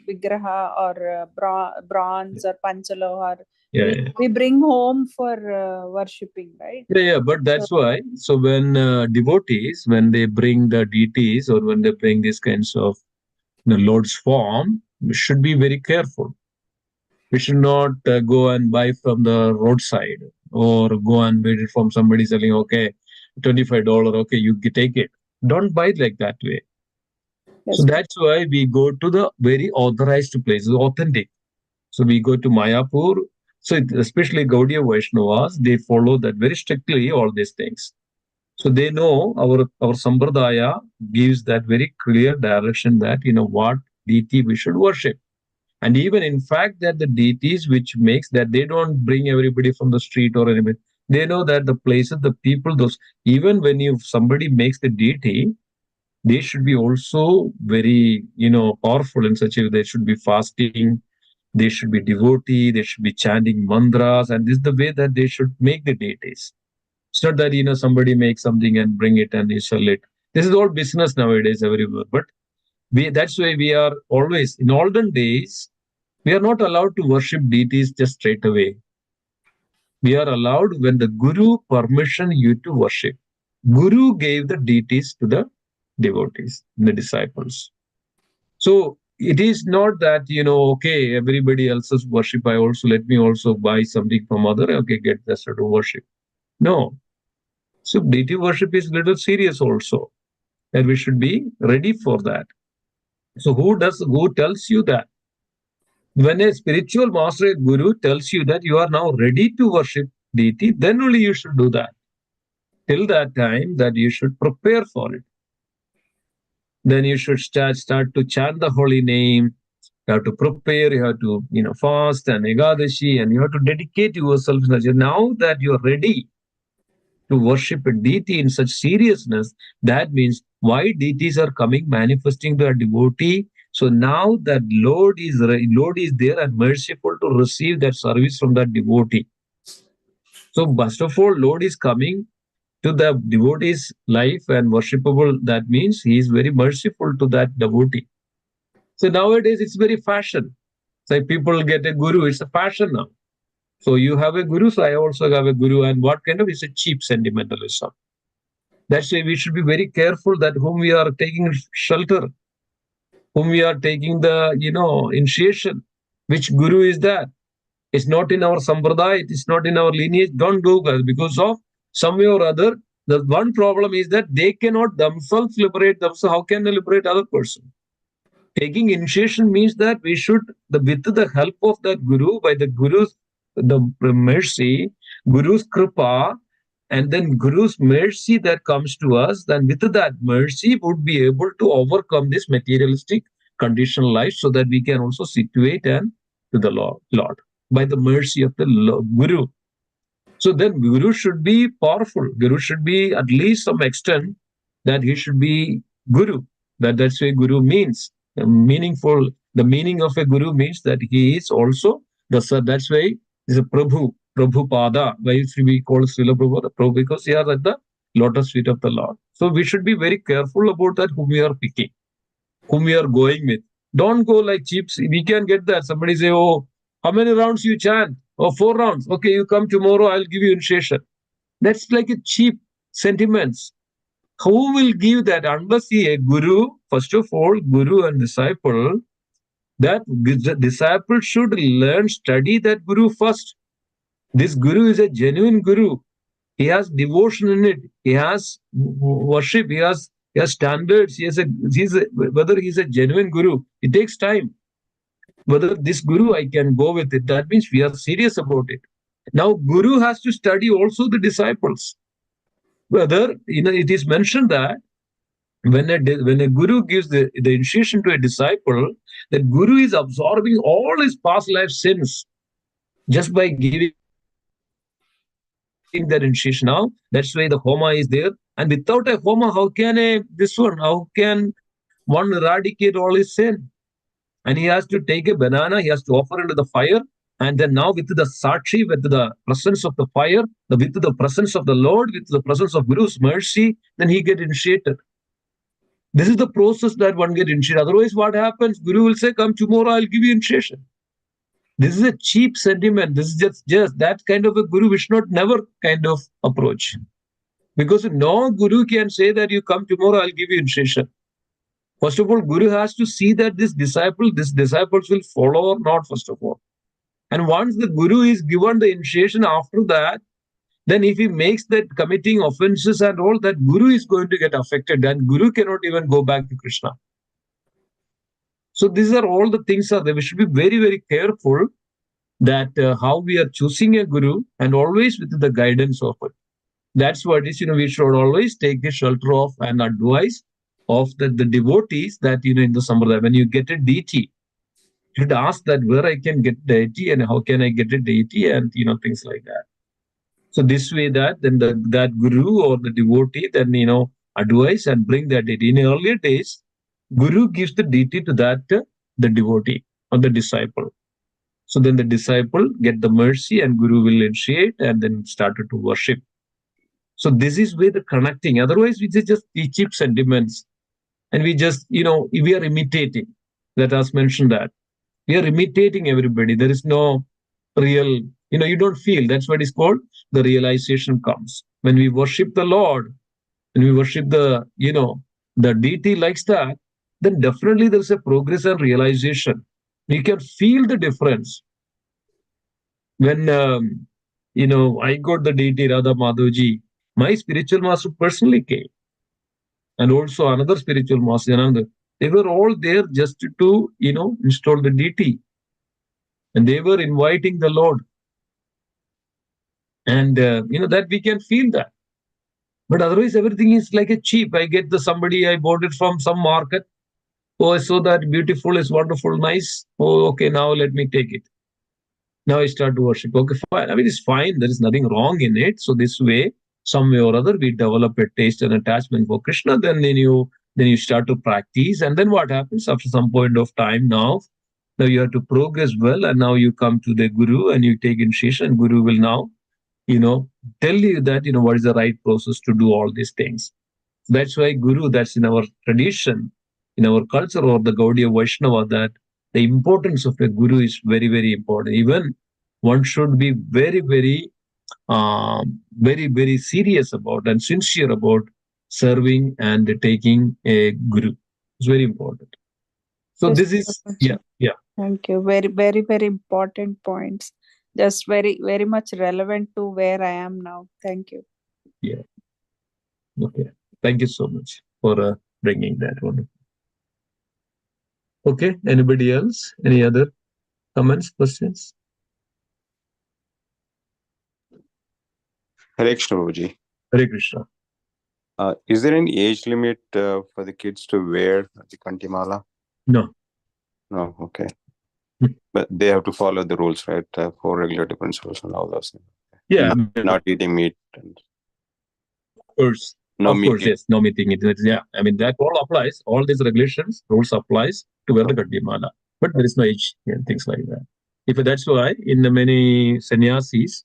vigraha or bronze or panchaloha, we bring home for worshipping, right? Yeah, but that's why. So when devotees, when they bring the deities or when they bring these kinds of Lord's form, we should be very careful. We should not go and buy from the roadside or go and buy it from somebody selling, okay, $25, okay, you take it. Don't buy it like that way. Yes. So that's why we go to the very authorized places, authentic. So we go to Mayapur. So especially Gaudiya Vaishnavas, they follow that very strictly, all these things. So they know our Sampradaya gives that very clear direction that, what deity we should worship. And even in fact that the deities which makes that, they don't bring everybody from the street or anybody. They know that the places, the people, those, even when somebody makes the deity, they should be also very, powerful in such a way. They should be fasting, they should be devotee, they should be chanting mantras, and this is the way that they should make the deities. It's not that, somebody makes something and bring it and you sell it. This is all business nowadays everywhere. But that's why we are always, in olden days, we are not allowed to worship deities just straight away. We are allowed when the Guru permission you to worship. Guru gave the deities to the devotees, the disciples. So it is not that, okay, everybody else's worship, let me also buy something from other, okay, get this to worship. No. So deity worship is little serious also. And we should be ready for that. So who tells you that? When a spiritual master, a guru, tells you that you are now ready to worship deity, then only you should do that. Till that time, that you should prepare for it. Then you should start to chant the holy name. You have to prepare, you have to, fast and Ekadashi, and you have to dedicate yourself. Now that you are ready to worship a deity in such seriousness, that means why deities are coming, manifesting to a devotee. So now that Lord is there and merciful to receive that service from that devotee. So first of all, Lord is coming to the devotee's life and worshipable. That means he is very merciful to that devotee. So nowadays it's very fashion. So people get a guru, it's a fashion now. So you have a guru, so I also have a guru. And what kind of, it's a cheap sentimentalism. That's why we should be very careful that whom we are taking shelter, whom we are taking the, initiation. Which guru is that? It's not in our sampradaya, it is not in our lineage. Don't go, guys, because of some way or other. The one problem is that they cannot themselves liberate themselves. How can they liberate other person? Taking initiation means that we should, with the help of that guru, by the guru's the mercy, guru's kripa, and then guru's mercy that comes to us, then with that mercy would be able to overcome this materialistic conditional life, so that we can also situate and to the Lord by the mercy of the guru. So then guru should be powerful. Guru should be at least some extent that he should be guru. That's why guru means meaningful. The meaning of a guru means that he is also that's why is a Prabhu Pada. Why we call Srila Prabhu the Prabhu? Because he is at the lotus feet of the Lord. So we should be very careful about that, whom we are picking, whom we are going with. Don't go like cheaps. We can get that. Somebody say, oh, how many rounds you chant? Oh, 4 rounds. Okay, you come tomorrow, I'll give you initiation. That's like a cheap sentiments. Who will give that unless a guru? First of all, guru and disciple, that disciple should learn, study that guru first. This guru is a genuine guru. He has devotion in it. He has worship. He has standards. Whether he's a genuine guru, it takes time. Whether this guru I can go with it, that means we are serious about it. Now, guru has to study also the disciples. Whether, it is mentioned that when a guru gives the initiation to a disciple, that guru is absorbing all his past life sins just by giving that initiation. Now, that's why the homa is there. And without a homa, how can one eradicate all his sin? And he has to take a banana, he has to offer into the fire. And then now with the sakshi, with the presence of the fire, with the presence of the Lord, with the presence of Guru's mercy, then he get initiated. This is the process that one get initiated. Otherwise, what happens? Guru will say, come tomorrow, I'll give you initiation. This is a cheap sentiment. This is just that kind of a guru we should not never kind of approach. Because no guru can say that you come tomorrow, I'll give you initiation. First of all, guru has to see that these disciples will follow or not, first of all. And once the guru is given the initiation after that, then if he makes that committing offenses and all, that guru is going to get affected, and guru cannot even go back to Krishna. So these are all the things are there. We should be very, very careful that how we are choosing a guru, and always with the guidance of it. That's what is, we should always take the shelter of and advice of the devotees that, in the sampradaya, when you get a deity, you should ask that where I can get deity and how can I get a deity, and, things like that. So this way that then that guru or the devotee then, advise and bring that deity. In earlier days, guru gives the deity to that, the devotee or the disciple. So then the disciple get the mercy and guru will initiate and then started to worship. So this is where the connecting. Otherwise, we just cheap sentiments. And we just, we are imitating. Let us mention that. We are imitating everybody. There is no real, you don't feel. That's what is called the realization comes. When we worship the Lord, when we worship the deity likes that, then definitely there's a progress and realization. You can feel the difference. When, I got the deity Radha Madhavji, my spiritual master personally came. And also another spiritual master, Ananda. They were all there just to, install the deity. And they were inviting the Lord. And, that we can feel that. But otherwise, everything is like a cheap. I get somebody, I bought it from some market. Oh, I saw that beautiful, is wonderful, nice. Oh, okay, now let me take it. Now I start to worship. Okay, fine. I mean, it's fine. There is nothing wrong in it. So this way, some way or other, we develop a taste and attachment for Krishna. Then you start to practice, and then what happens after some point of time? Now you have to progress well, and now you come to the Guru and you take initiation. And Guru will now, tell you that what is the right process to do all these things. That's why Guru, that's in our tradition, in our culture or the Gaudiya Vaishnava, that the importance of a Guru is very, very important. Even one should be very, very serious about and sincere about serving and taking a Guru. It's very important. So Yes, this is, Prabhuji. yeah. Thank you. Very, very, very important points. Just very, very much relevant to where I am now. Thank you. Yeah. Okay. Thank you so much for bringing that one. Okay. Anybody else? Any other comments, questions? Hare Krishna, Prabhuji. Hare Krishna. Is there any age limit for the kids to wear the Kantimala? No. No, okay. But they have to follow the rules, right? For regulatory principles and all those things. Yeah. Not eating meat. And Of course. no of meat. course, yes. No meeting. Yeah. I mean, that all applies. All these regulations, rules applies to wear the Kantimala. But there is no age and things like that. If that's why in the many sannyasis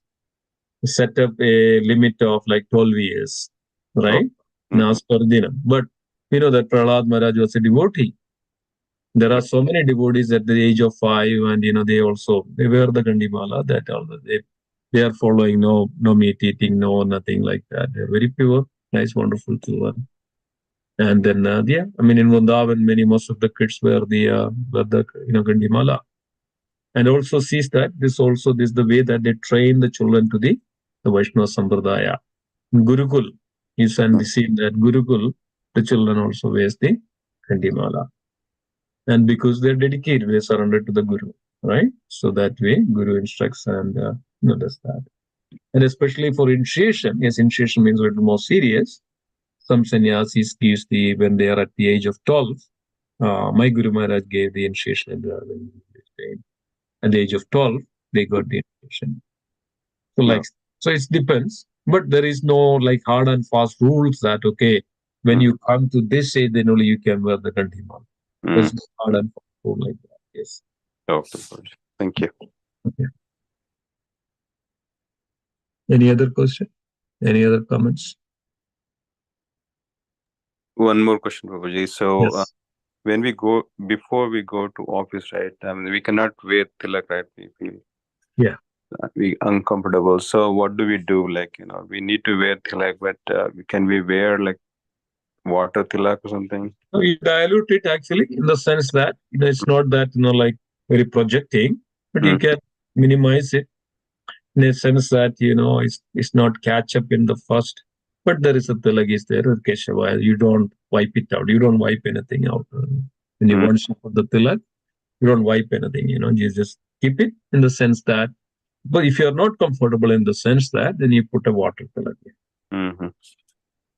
set up a limit of like 12 years, right? Now, but you know that Prahlad Maharaj was a devotee. There are so many devotees at the age of 5, and they wear the Gandimala. That also they are following no meat eating, no nothing like that. They're very pure, nice, wonderful children. And then yeah, I mean in Vrindavan, most of the kids wear the Gandimala, and also sees that this the way that they train the children to the Vaishnava Sampradaya. Gurukul, you see that Gurukul, the children also wears the Gandimala. And because they're dedicated, they surrender to the Guru, right? So that way, Guru instructs and does that. And especially for initiation, yes, initiation means a little more serious. Some sannyasis gives when they are at the age of 12. My Guru Maharaj gave the initiation at the age of 12. They got the initiation. So it depends, but there is no like hard and fast rules that okay, when you come to this age, then only you can wear the Gandhimal. There's no hard and fast rule like that. Yes. Okay. Thank you. Okay. Any other question? Any other comments? One more question, Prabhuji. So Yes. before we go to office, right? I mean, we cannot wear tilak, right? We feel we uncomfortable. So what do we do? Like, we need to wear tilak, but can we wear like water tilak or something? No, you dilute it actually in the sense that it's not that like very projecting, but you can minimize it in a sense that it's not catch up in the first, but there is a tilak is there, Keshava. You don't wipe it out. You don't wipe anything out when you want to put the tilak. You don't wipe anything. You just keep it in the sense that. But if you're not comfortable in the sense that, then you put a water tilak.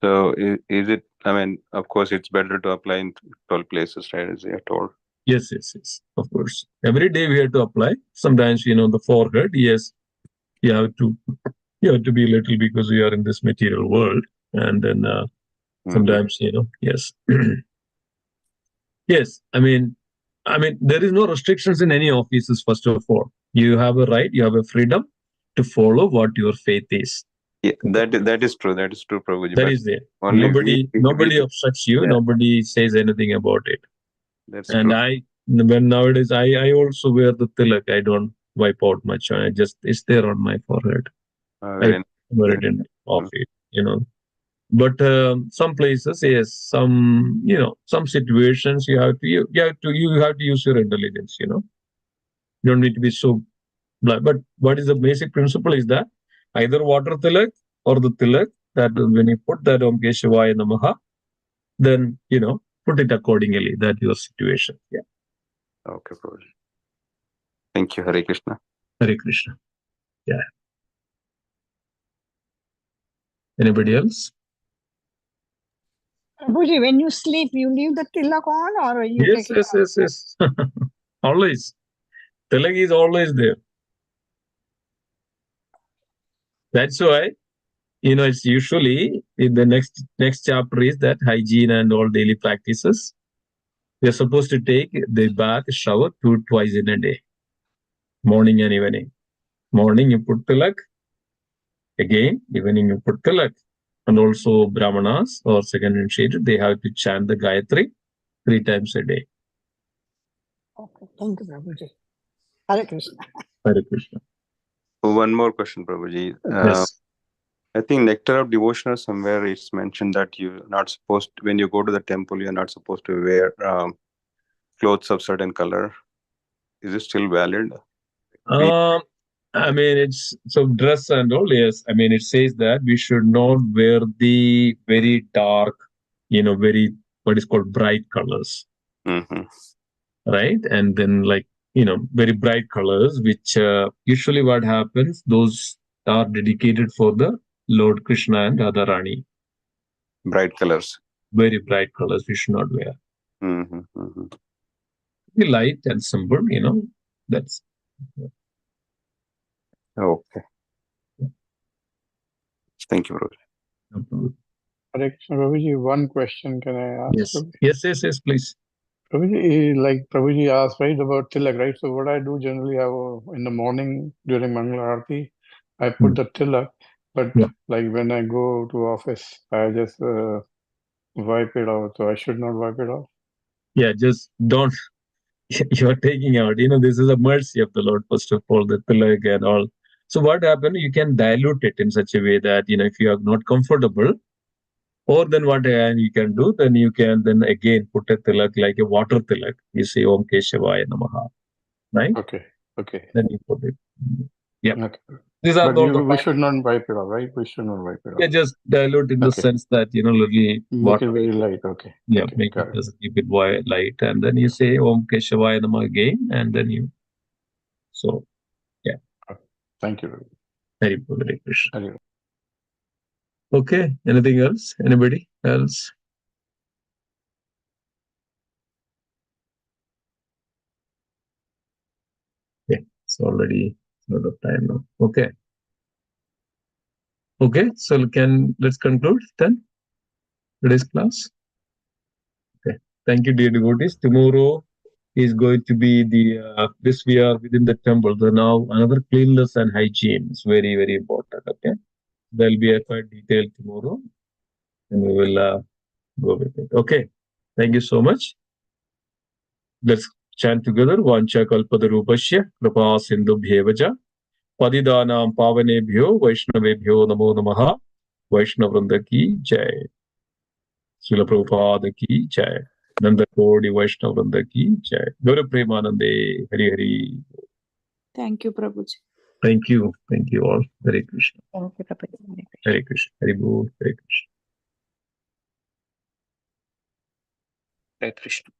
So is it? I mean, of course, it's better to apply in 12 places, right? As you are told. Yes. Of course, every day we have to apply. Sometimes the forehead. Yes, you have to be little because we are in this material world, and then sometimes yes. Yes, I mean there is no restrictions in any offices. First of all, you have a right, you have a freedom to follow what your faith is. Yeah, that is true. That is true, Prabhuji. That is there. Nobody obstructs you. Yeah. Nobody says anything about it. That's and true. When nowadays I also wear the tilak. I don't wipe out much. It's there on my forehead. I wear it in office. But some places, yes, some situations you have to use your intelligence. You don't need to be so blind. But what is the basic principle is that either water tilak or the tilak, that when you put that Om Keshawaya Namaha, then put it accordingly. That your situation. Yeah. Okay, Prabhuji. Thank you, Hare Krishna. Hare Krishna. Yeah. Anybody else? Prabhuji, when you sleep, you leave the tilak on or you Yes, take it off? yes. Always. Tilak is always there. That's why, it's usually in the next chapter is that hygiene and all daily practices. We are supposed to take the bath shower twice in a day, morning and evening. Morning you put tilak, again evening you put tilak, and also brahmanas or second initiated, they have to chant the Gayatri 3 times a day. Okay, thank you, Prabhuji. Hare Krishna. Hare Krishna. One more question, Prabhuji. Yes. I think Nectar of Devotion or somewhere it's mentioned that you're not supposed, when you go to the temple, you're not supposed to wear clothes of certain color. Is it still valid? I mean, it's so dress and all, yes. I mean, it says that we should not wear the very dark, very, what is called bright colors. Right? And then very bright colors, which usually what happens, those are dedicated for the Lord Krishna and Radharani. Bright colors. Very bright colors we should not wear. Be light and simple, that's. Okay. Thank you, Prabhuji. No problem. Hare Krishna, Prabhuji, one question can I ask? Yes. Yes, please. Prabhuji, like Prabhuji asked, right, about tilak, right? So what I do generally, in the morning during Mangala Aarti, I put the tilak, but like when I go to office, I just wipe it out. So I should not wipe it off? Yeah, just don't. You're taking out, this is a mercy of the Lord, first of all, the tilak and all. So what happened, you can dilute it in such a way that, if you are not comfortable, or then what you can do, then you can then again put a tilak like a water tilak. You say Om Keshavaya Namaha, right? Okay. Then you put it. Yeah. Okay. These are But we should not wipe it off, right? We should not wipe it off. Yeah, just dilute in the sense that, little Make water. it very light. Okay. Yeah, Okay, make got it just keep it light, and then you say Om Keshavaya Namaha again, and then you. So, yeah. Thank you. Very good, Hare Krishna. Okay. Anything else? Anybody else? Yeah, it's already a lot of time now. Okay. Okay, so let's conclude then today's class. Okay. Thank you, dear devotees. Tomorrow is going to be this we are within the temple. So now another cleanliness and hygiene is very, very important. Okay. There'll be a quite detailed tomorrow, and we will go with it. Okay. Thank you so much. Let's chant together. Vancha kalpadarupasya kripa sindhubhyevaja Padidanam pavanebhyo Vaishnavebhyo namo namaha. Vaishnavrinda ki jai. Srila Prabhupada ki jai. Nanda Kodi Vaishnavrinda ki jai. Gaura Premanande. Hari Hari. Thank you, Prabhuji. Thank you. Thank you all. Hare Krishna. Thank you, Prabhuji. Hare Krishna. Hari Bol. Hare Krishna. Hare Krishna.